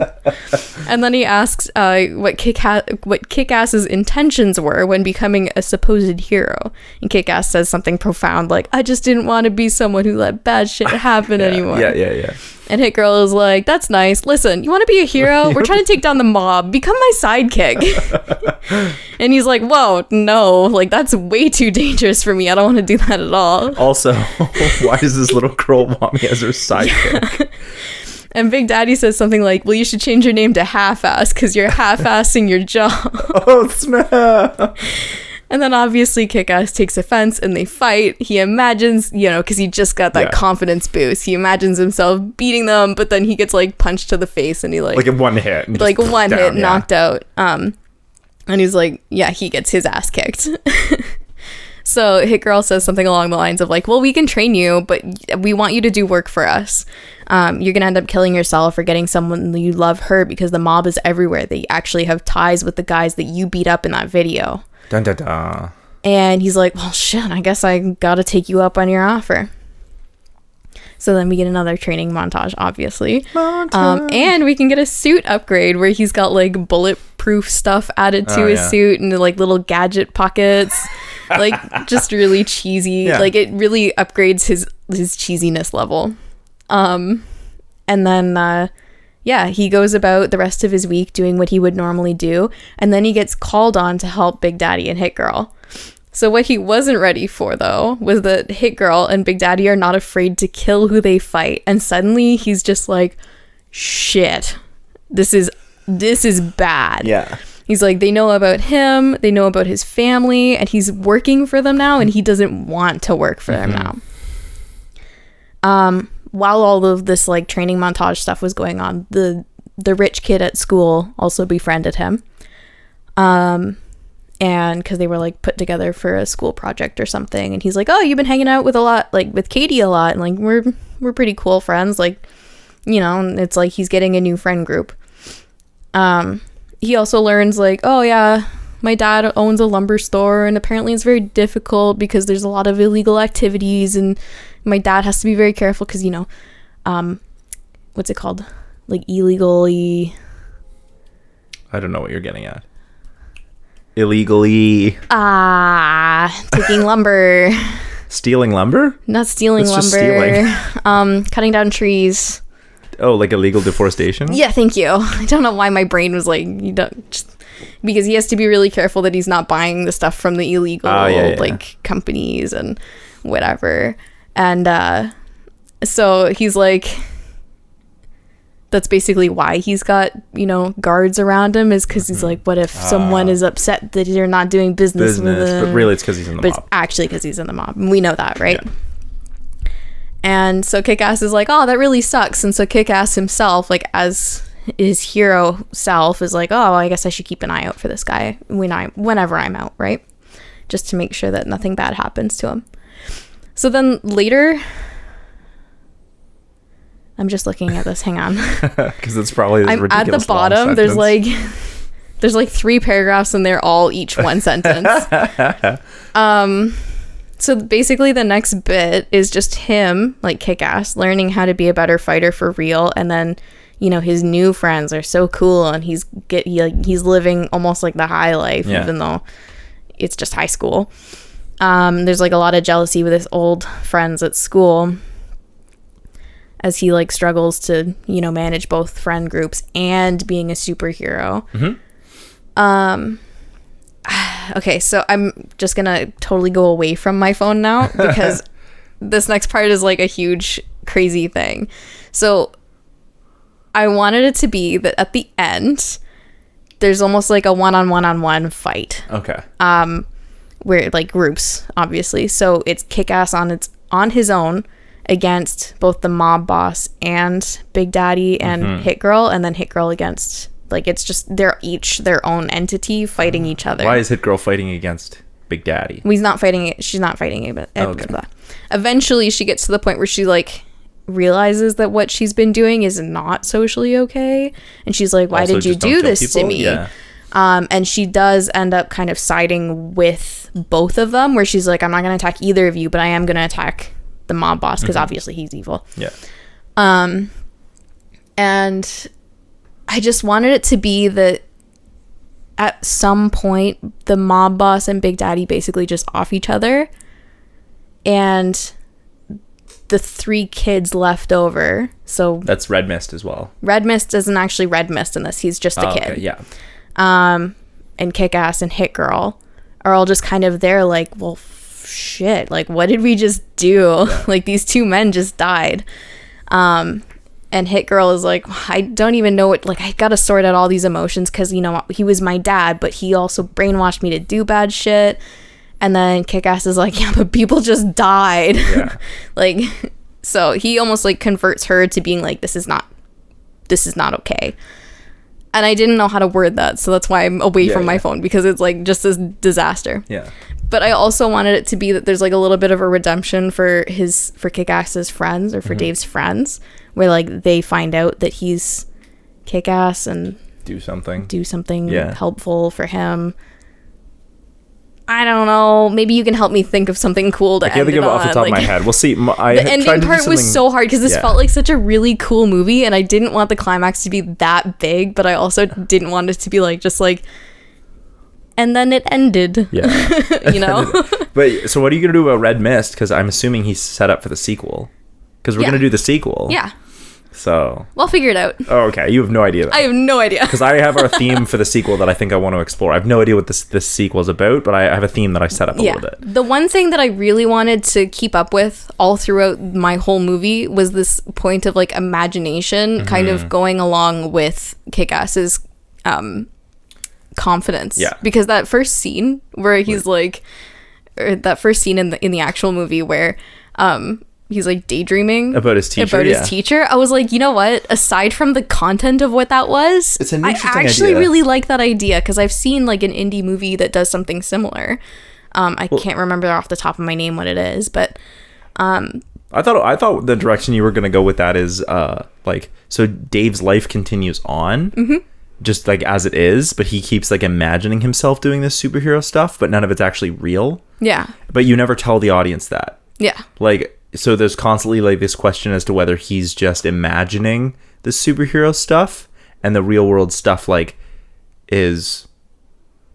And then he asks what Kick-Ass's intentions were when becoming a supposed hero. And Kick-Ass says something profound like, I just didn't want to be someone who let bad shit happen anymore. Yeah. And Hit Girl is like, that's nice. Listen, you want to be a hero? We're trying to take down the mob. Become my sidekick. And he's like, whoa, no. Like, that's way too dangerous for me. I don't want to do that at all. Also, why does this little girl want me as her sidekick? Yeah. And Big Daddy says something like, well, you should change your name to Half-Ass because you're half-assing your job. Oh, snap. And then obviously Kick-Ass takes offense and they fight. He imagines, you know, because he just got that confidence boost. He imagines himself beating them, but then he gets like punched to the face and he like in one hit. Knocked out. And he's like, yeah, he gets his ass kicked. So Hit Girl says something along the lines of like, well, we can train you, but we want you to do work for us. You're going to end up killing yourself or getting someone you love hurt because the mob is everywhere. They actually have ties with the guys that you beat up in that video. Dun, dun, dun. And he's like, well, shit, I guess I gotta take you up on your offer. So then we get another training montage, obviously. And we can get a suit upgrade where he's got like bulletproof stuff added to his suit and like little gadget pockets. Like just really cheesy. Yeah. Like it really upgrades his cheesiness level. And then he goes about the rest of his week doing what he would normally do, and then he gets called on to help Big Daddy and Hit Girl. So what he wasn't ready for, though, was that Hit Girl and Big Daddy are not afraid to kill who they fight, and suddenly he's just like, shit, this is bad. Yeah. He's like, they know about him, they know about his family, and he's working for them now, and he doesn't want to work for them now. While all of this like training montage stuff was going on, the rich kid at school also befriended him. And because they were like put together for a school project or something, and he's like, oh, you've been hanging out with Katie a lot, and like we're pretty cool friends, like, you know. And it's like he's getting a new friend group. He also learns like, oh yeah, my dad owns a lumber store, and apparently it's very difficult because there's a lot of illegal activities, and my dad has to be very careful because, you know, what's it called? Like illegally. I don't know what you're getting at. Illegally. Taking lumber. Stealing lumber? Not stealing That's lumber. Just stealing. Cutting down trees. Oh, like illegal deforestation? Yeah, thank you. I don't know why my brain was like, you don't. Just, because he has to be really careful that he's not buying the stuff from the illegal companies and whatever. And so he's like, that's basically why he's got, you know, guards around him, is because he's like, what if someone is upset that they're not doing business with him? But really it's because he's in the mob. But it's actually because he's in the mob. And we know that, right? Yeah. And so Kick-Ass is like, oh, that really sucks. And so Kick-Ass himself, like, as his hero self, is like, oh, I guess I should keep an eye out for this guy whenever I'm out, right? Just to make sure that nothing bad happens to him. So then later... I'm just looking at this. Hang on. Because it's probably this ridiculous at the bottom. There's like 3 paragraphs and they're all each one sentence. So basically the next bit is just him, like Kick-Ass, learning how to be a better fighter for real. And then, you know, his new friends are so cool and he's living almost like the high life, even though it's just high school. There's like a lot of jealousy with his old friends at school, as he like struggles to, you know, manage both friend groups and being a superhero. Okay, so I'm just gonna totally go away from my phone now because this next part is like a huge crazy thing. So I wanted it to be that at the end there's almost like a one-on-one fight. Okay. Where like groups, obviously. So it's Kick-Ass on his own against both the mob boss and Big Daddy and Hit Girl, and then Hit Girl against, like, it's just they're each their own entity fighting each other. Why is Hit Girl fighting against Big Daddy? She's not fighting it, but eventually she gets to the point where she like realizes that what she's been doing is not socially okay, and she's like, why did you do this to me? And she does end up kind of siding with both of them, where she's like, I'm not going to attack either of you, but I am going to attack the mob boss because obviously he's evil. And I just wanted it to be that at some point the mob boss and Big Daddy basically just off each other, and the 3 kids left over, so that's Red Mist as well. Red Mist isn't actually Red Mist in this, he's just a kid. Okay, And Kick-Ass and Hit Girl are all just kind of there like, well, shit, like, what did we just do? Like, these 2 men just died. And Hit Girl is like, I don't even know what, like, I gotta sort out all these emotions because, you know, he was my dad, but he also brainwashed me to do bad shit. And then Kick-Ass is like, yeah, but people just died. Like, so he almost like converts her to being like, this is not okay. And I didn't know how to word that, so that's why I'm away from my phone, because it's like just this disaster. But I also wanted it to be that there's like a little bit of a redemption for Kick-Ass's friends, or for Dave's friends, where like they find out that he's Kick-Ass and do something helpful for him. I don't know. Maybe you can help me think of something cool to end it on. I can't think of it off the top of my head. We'll see. The ending part was so hard because this felt like such a really cool movie, and I didn't want the climax to be that big, but I also didn't want it to be like just like, and then it ended. You know. But so what are you gonna do about Red Mist? Because I'm assuming he's set up for the sequel. Because we're gonna do the sequel. So we'll figure it out. Oh, okay. You have no idea. I have no idea. Because I have our theme for the sequel that I think I want to explore. I have no idea what this sequel is about, but I have a theme that I set up a little bit. The one thing that I really wanted to keep up with all throughout my whole movie was this point of like imagination kind of going along with Kick-Ass's confidence. Because that first scene where he's like, or that first scene in the actual movie where he's like daydreaming about his teacher. I was like, you know what? Aside from the content of what that was, it's an interesting I actually idea. really like that idea because I've seen like an indie movie that does something similar. I can't remember off the top of my name what it is, but I thought the direction you were going to go with that is like, so Dave's life continues on just like as it is, but he keeps like imagining himself doing this superhero stuff, but none of it's actually real. But you never tell the audience that. Like, so there's constantly like this question as to whether he's just imagining the superhero stuff and the real world stuff like is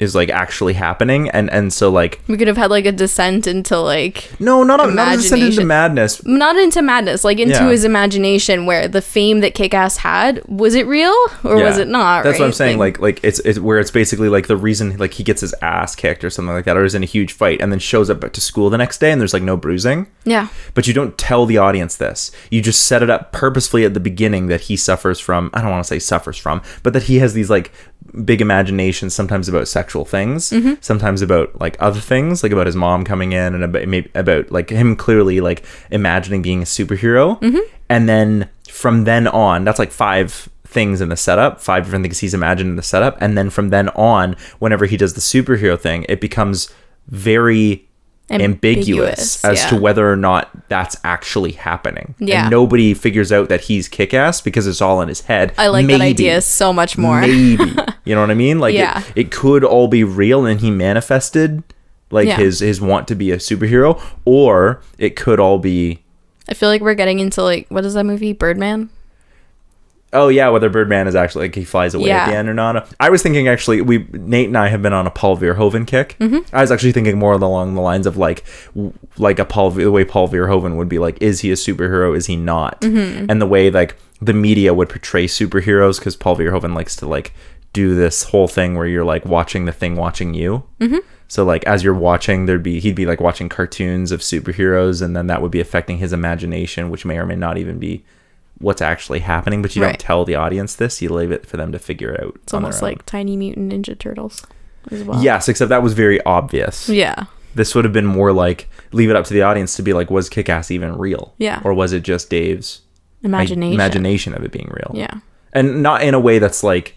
is like actually happening, and so like we could have had like a descent into like not a descent into madness, not into madness, like into his imagination, where the fame that Kick-Ass had, was it real or was it not? That's right? what I'm saying. Like it's where it's basically like the reason like he gets his ass kicked or something like that, or is in a huge fight and then shows up to school the next day and there's like no bruising. Yeah. But you don't tell the audience this. You just set it up purposefully at the beginning that he suffers from, I don't want to say suffers from, but that he has these like big imaginations, sometimes about sexual things, sometimes about like other things, like about his mom coming in, and about like him clearly like imagining being a superhero. And then from then on, that's like 5 things in the setup, 5 different things he's imagined in the setup, and then from then on, whenever he does the superhero thing, it becomes very ambiguous as to whether or not that's actually happening. And nobody figures out that he's Kick-Ass because it's all in his head. I like that idea so much more. Maybe. You know what I mean? Like it could all be real and he manifested like his want to be a superhero, or it could all be, I feel like we're getting into like, what is that movie? Birdman? Oh yeah, whether Birdman is actually like he flies away at the end or not. I was thinking actually, Nate and I have been on a Paul Verhoeven kick. I was actually thinking more along the lines of like the way Paul Verhoeven would be like, is he a superhero? Is he not? And the way like the media would portray superheroes, because Paul Verhoeven likes to like do this whole thing where you're like watching the thing watching you. So like as you're watching, he'd be like watching cartoons of superheroes, and then that would be affecting his imagination, which may or may not even be what's actually happening, but you don't tell the audience this. You leave it for them to figure out. It's almost like Tiny Mutant Ninja Turtles as well. Yes, except that was very obvious. Yeah. This would have been more like leave it up to the audience to be like, was Kick-Ass even real? Yeah. Or was it just Dave's imagination of it being real? Yeah. And not in a way that's like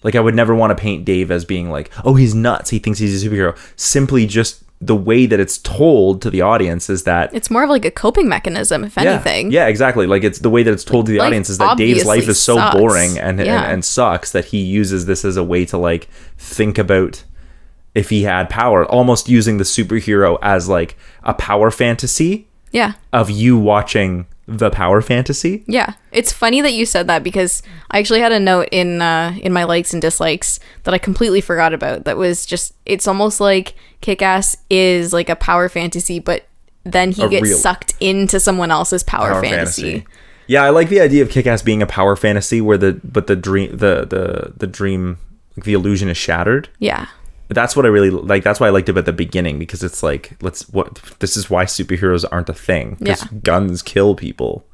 I would never want to paint Dave as being like, oh, he's nuts, he thinks he's a superhero. Simply just the way that it's told to the audience is that it's more of like a coping mechanism, if anything. Yeah, exactly. Like it's the way that it's told to the audience is that Dave's life is so boring and sucks that he uses this as a way to like think about if he had power, almost using the superhero as like a power fantasy. Yeah. Of you watching the power fantasy. Yeah. It's funny that you said that, because I actually had a note in my likes and dislikes that I completely forgot about. That was just, it's almost like Kick-Ass is like a power fantasy, but then he gets sucked into someone else's power fantasy. Yeah, I like the idea of Kick-Ass being a power fantasy where the dream, like the illusion is shattered. Yeah. That's what I really like. That's why I liked it at the beginning, because it's like, this is why superheroes aren't a thing, because guns kill people.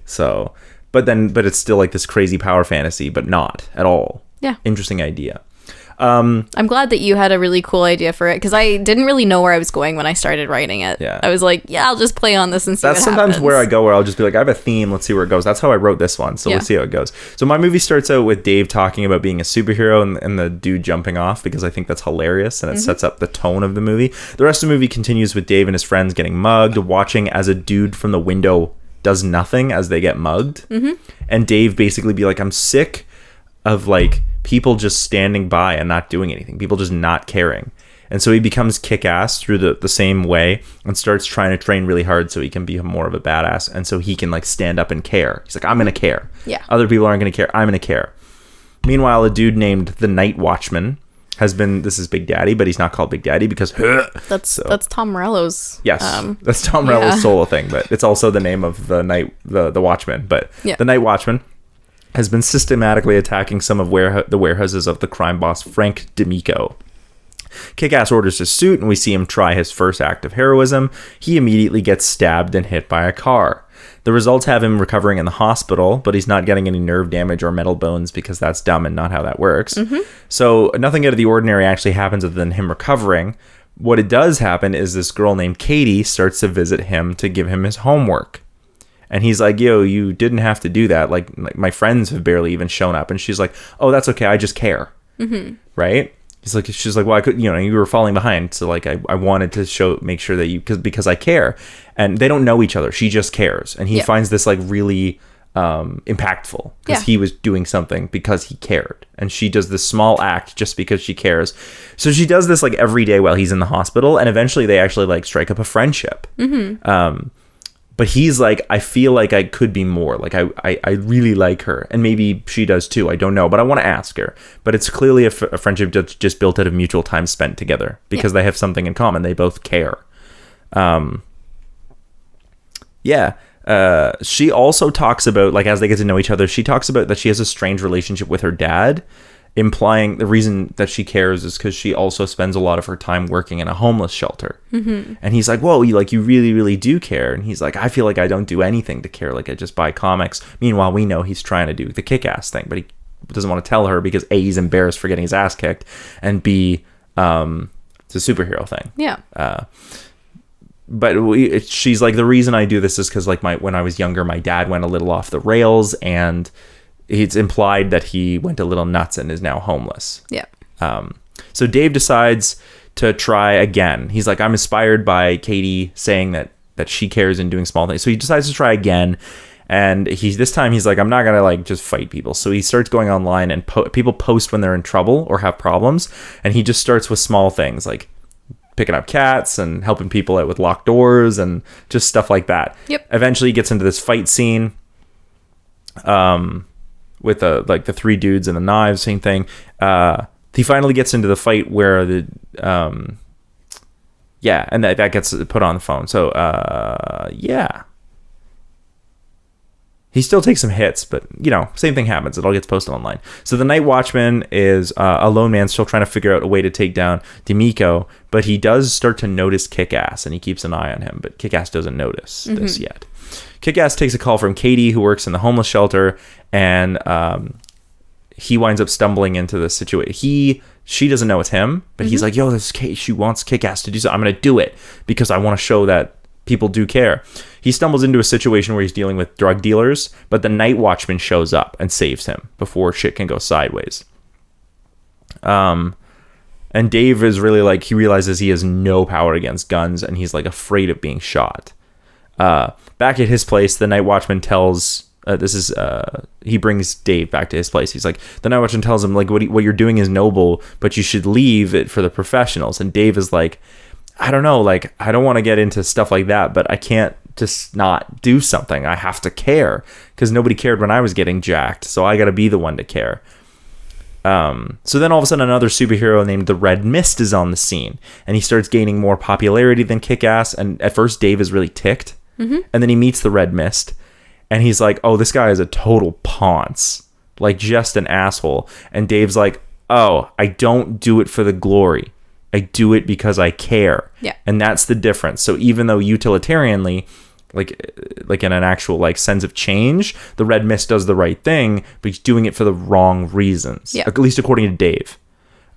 So, but it's still like this crazy power fantasy, but not at all. Yeah. Interesting idea. I'm glad that you had a really cool idea for it, because I didn't really know where I was going when I started writing it. Yeah. I was like, I'll just play on this and see what happens. That's sometimes where I go, where I'll just be like, I have a theme, let's see where it goes. That's how I wrote this one, so let's see how it goes. So my movie starts out with Dave talking about being a superhero and the dude jumping off, because I think that's hilarious and it sets up the tone of the movie. The rest of the movie continues with Dave and his friends getting mugged, watching as a dude from the window does nothing as they get mugged. And Dave basically be like, I'm sick of like people just standing by and not doing anything, people just not caring. And so he becomes Kick-Ass through the same way and starts trying to train really hard so he can be more of a badass, and so he can like stand up and care. He's like, I'm gonna care. Other people aren't gonna care, I'm gonna care. Meanwhile, a dude named the Night Watchman has been, this is Big Daddy, but he's not called Big Daddy because that's Tom Morello's that's Tom Morello's solo thing, but it's also the name of the Watchman. But the Night Watchman has been systematically attacking some of the warehouses of the crime boss Frank D'Amico. Kick-Ass orders his suit, and we see him try his first act of heroism. He immediately gets stabbed and hit by a car. The results have him recovering in the hospital, but he's not getting any nerve damage or metal bones, because that's dumb and not how that works. So nothing out of the ordinary actually happens other than him recovering. What it does happen is this girl named Katie starts to visit him to give him his homework. And he's like, yo, you didn't have to do that. Like my friends have barely even shown up. And she's like, oh, that's okay. I just care. Right? She's like, well, I could, you were falling behind. So like, I wanted to make sure that because I care. And they don't know each other. She just cares. And he finds this like really impactful, because he was doing something because he cared. And she does this small act just because she cares. So she does this like every day while he's in the hospital. And eventually they actually like strike up a friendship. But he's like, I feel like I could be more. Like, I really like her. And maybe she does too. I don't know. But I want to ask her. But it's clearly a friendship just built out of mutual time spent together. Because they have something in common. They both care. She also talks about, like, as they get to know each other, she talks about that she has a strange relationship with her dad. Implying the reason that she cares is because she also spends a lot of her time working in a homeless shelter. Mm-hmm. And he's like, whoa, you really, really do care. And he's like, I feel like I don't do anything to care. Like, I just buy comics. Meanwhile, we know he's trying to do the kick-ass thing, but he doesn't want to tell her because A, he's embarrassed for getting his ass kicked, and B, it's a superhero thing. Yeah. But she's like, the reason I do this is because, like, when I was younger, my dad went a little off the rails, and it's implied that he went a little nuts and is now homeless. Yeah. So Dave decides to try again. He's like, I'm inspired by Katie saying that she cares in doing small things. So he decides to try again. And this time he's like, I'm not going to like just fight people. So he starts going online and people post when they're in trouble or have problems. And he just starts with small things like picking up cats and helping people out with locked doors and just stuff like that. Yep. Eventually he gets into this fight scene. With the three dudes and the knives, same thing. He finally gets into the fight where and that gets put on the phone. So he still takes some hits, but same thing happens. It all gets posted online. So the Night Watchman is a lone man still trying to figure out a way to take down D'Amico, but he does start to notice Kick-Ass, and he keeps an eye on him. But Kick-Ass doesn't notice this yet. Kick-Ass takes a call from Katie, who works in the homeless shelter, and he winds up stumbling into the situation. She doesn't know it's him, but he's like, yo, this is Kate. She wants Kick-Ass to do so. I'm going to do it because I want to show that people do care. He stumbles into a situation where he's dealing with drug dealers, but the Night Watchman shows up and saves him before shit can go sideways. And Dave is really like, he realizes he has no power against guns, and he's like afraid of being shot. Back at his place, the Night Watchman tells he brings Dave back to his place. He's like, the Night Watchman tells him like, what you're doing is noble, but you should leave it for the professionals. And Dave is like, I don't know, like, I don't want to get into stuff like that, but I can't just not do something. I have to care because nobody cared when I was getting jacked, so I got to be the one to care. So then all of a sudden another superhero named the Red Mist is on the scene, and he starts gaining more popularity than Kick-Ass. And at first Dave is really ticked, and then he meets the Red Mist, and he's like, oh, this guy is a total ponce, like just an asshole. And Dave's like, oh, I don't do it for the glory. I do it because I care. Yeah. And that's the difference. So even though utilitarianly, like in an actual like sense of change, the Red Mist does the right thing, but he's doing it for the wrong reasons. Yeah. At least according to Dave.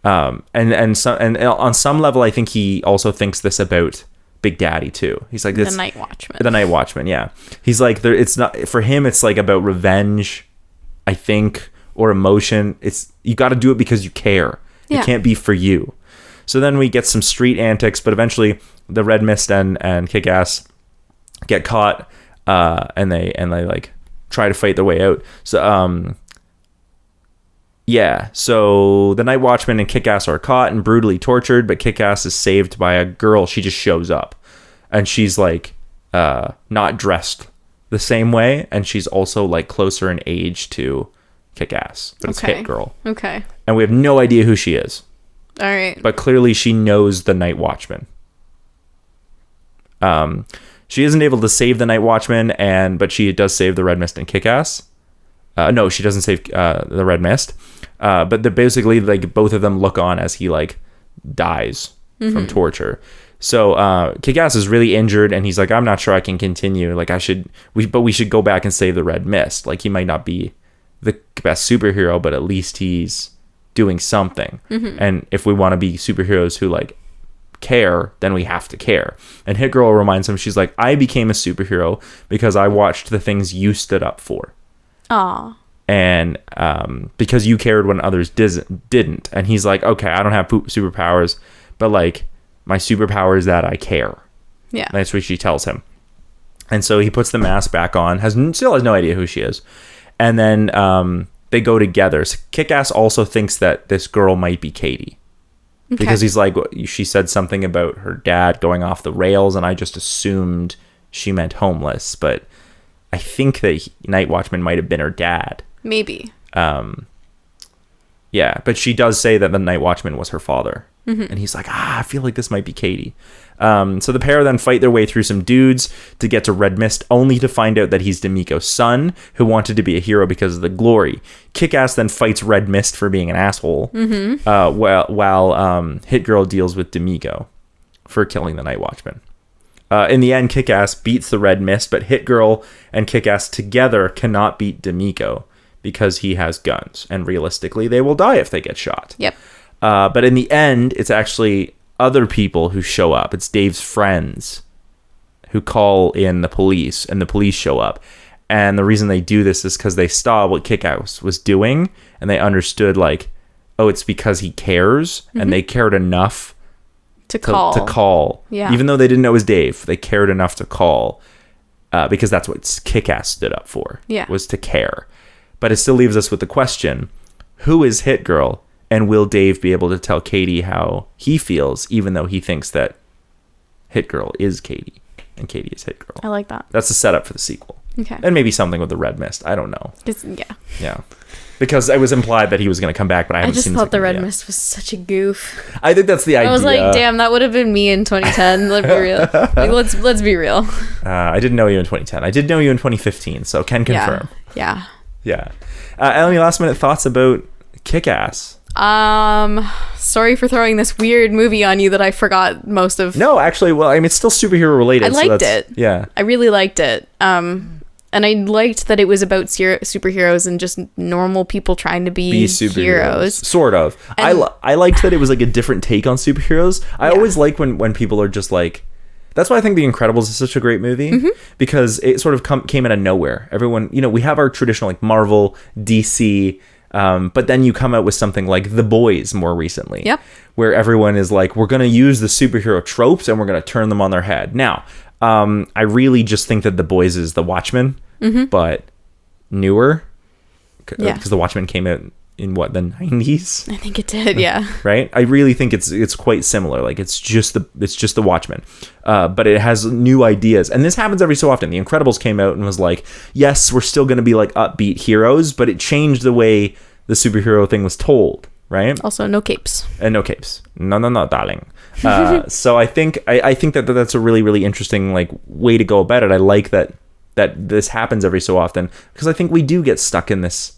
And on some level, I think he also thinks this about Big Daddy too. He's like, this, the Night Watchman. The Night Watchman, yeah. He's like, it's not for him. It's like about revenge, I think, or emotion. It's you got to do it because you care. Yeah. It can't be for you. So then we get some street antics, but eventually the Red Mist and Kick-Ass get caught, and they like try to fight their way out. So so the Night Watchman and Kick-Ass are caught and brutally tortured, but Kick-Ass is saved by a girl. She just shows up, and she's like not dressed the same way, and she's also like closer in age to Kick-Ass, but it's Hit Girl. Okay. And we have no idea who she is. All right. But clearly she knows the Night Watchman. She isn't able to save the Night Watchman, but she does save the Red Mist and Kick-Ass. No, she doesn't save the Red Mist. But they're basically like both of them look on as he like dies from torture. So Kick-Ass is really injured, and he's like, I'm not sure I can continue. Like we should go back and save the Red Mist. Like he might not be the best superhero, but at least he's doing something. And if we want to be superheroes who like care, then we have to care. And Hit Girl reminds him, she's like, I became a superhero because I watched the things you stood up for. Aw. And because you cared when others didn't. And he's like, okay, I don't have superpowers, but like my superpower is that I care. Yeah. That's what she tells him. And so he puts the mask back on, still has no idea who she is. And then they go together. So Kick-Ass also thinks that this girl might be Katie. Because he's like, she said something about her dad going off the rails, and I just assumed she meant homeless, but I think that Night Watchman might have been her dad. Maybe. Yeah, but she does say that the Night Watchman was her father. And he's like, I feel like this might be Katie. So the pair then fight their way through some dudes to get to Red Mist, only to find out that he's D'Amico's son, who wanted to be a hero because of the glory. Kick-Ass then fights Red Mist for being an asshole, while Hit Girl deals with D'Amico for killing the Night Watchman. In the end, Kick-Ass beats the Red Mist, but Hit Girl and Kick-Ass together cannot beat D'Amico because he has guns, and realistically, they will die if they get shot. Yep. But in the end, it's actually other people who show up. It's Dave's friends who call in the police, and the police show up. And the reason they do this is because they saw what Kick-Ass was doing, and they understood, like, oh, it's because he cares, and they cared enough to call. Yeah. Even though they didn't know it was Dave, they cared enough to call, because that's what Kick-Ass stood up for, was to care. But it still leaves us with the question, who is Hit Girl? And will Dave be able to tell Katie how he feels, even though he thinks that Hit Girl is Katie and Katie is Hit Girl? I like that. That's the setup for the sequel. Okay. And maybe something with the Red Mist. I don't know. Yeah. Because it was implied that he was going to come back, but I haven't seen the I just thought the Red yet. Mist was such a goof. I think that's the idea. I was like, damn, that would have been me in 2010. Let's be real. Like, let's be real. I didn't know you in 2010. I did know you in 2015, so can confirm. Yeah. Any last minute thoughts about Kick-Ass? Sorry for throwing this weird movie on you that I forgot most of. No, actually, well, I mean, it's still superhero related. I liked it. Yeah. I really liked it. And I liked that it was about superheroes and just normal people trying to be superheroes. Sort of. I liked that it was like a different take on superheroes. I always like when people are just like, that's why I think The Incredibles is such a great movie, because it sort of came out of nowhere. Everyone, we have our traditional like Marvel, DC, but then you come out with something like The Boys more recently, where everyone is like, we're going to use the superhero tropes and we're going to turn them on their head. Now, I really just think that The Boys is The Watchmen, but newer, because The Watchmen came out in the 90s. I think it did, yeah. Right? I really think it's quite similar. Like it's just the Watchmen, but it has new ideas, and this happens every so often. The Incredibles came out and was like, yes, we're still going to be like upbeat heroes, but it changed the way the superhero thing was told. Right? Also, no capes. And no capes. No, darling. So I think that's a really, really interesting like way to go about it. I like that this happens every so often, because I think we do get stuck in this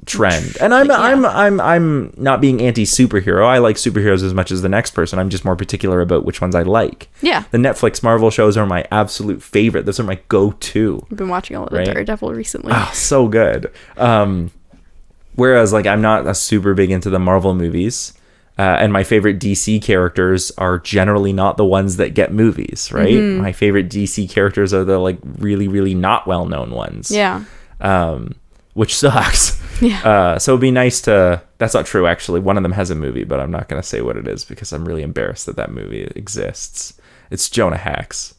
trend. And I'm not being anti-superhero. I like superheroes as much as the next person. I'm just more particular about which ones I like. Yeah. The Netflix Marvel shows are my absolute favorite. Those are my go-to. I've been watching all of the Daredevil recently. Oh, so good. Whereas like I'm not a super big into the Marvel movies. And my favorite DC characters are generally not the ones that get movies, right? My favorite DC characters are the like really, really not well-known ones. Yeah. Which sucks. Yeah. So it'd be nice to... That's not true, actually. One of them has a movie, but I'm not going to say what it is because I'm really embarrassed that movie exists. It's Jonah Hex.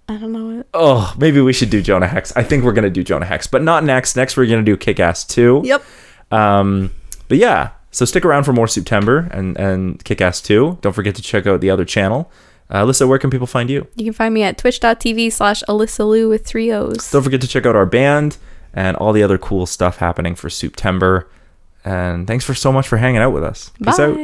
I don't know it. Oh, maybe we should do Jonah Hex. I think we're going to do Jonah Hex, but not next. Next, we're going to do Kick-Ass 2. Yep. But yeah, so stick around for more Suptember and Kick-Ass 2. Don't forget to check out the other channel. Alyssa, where can people find you? You can find me at twitch.tv/AlyssaLou with 3 O's. Don't forget to check out our band and all the other cool stuff happening for Suptember. And thanks so much for hanging out with us. Peace out.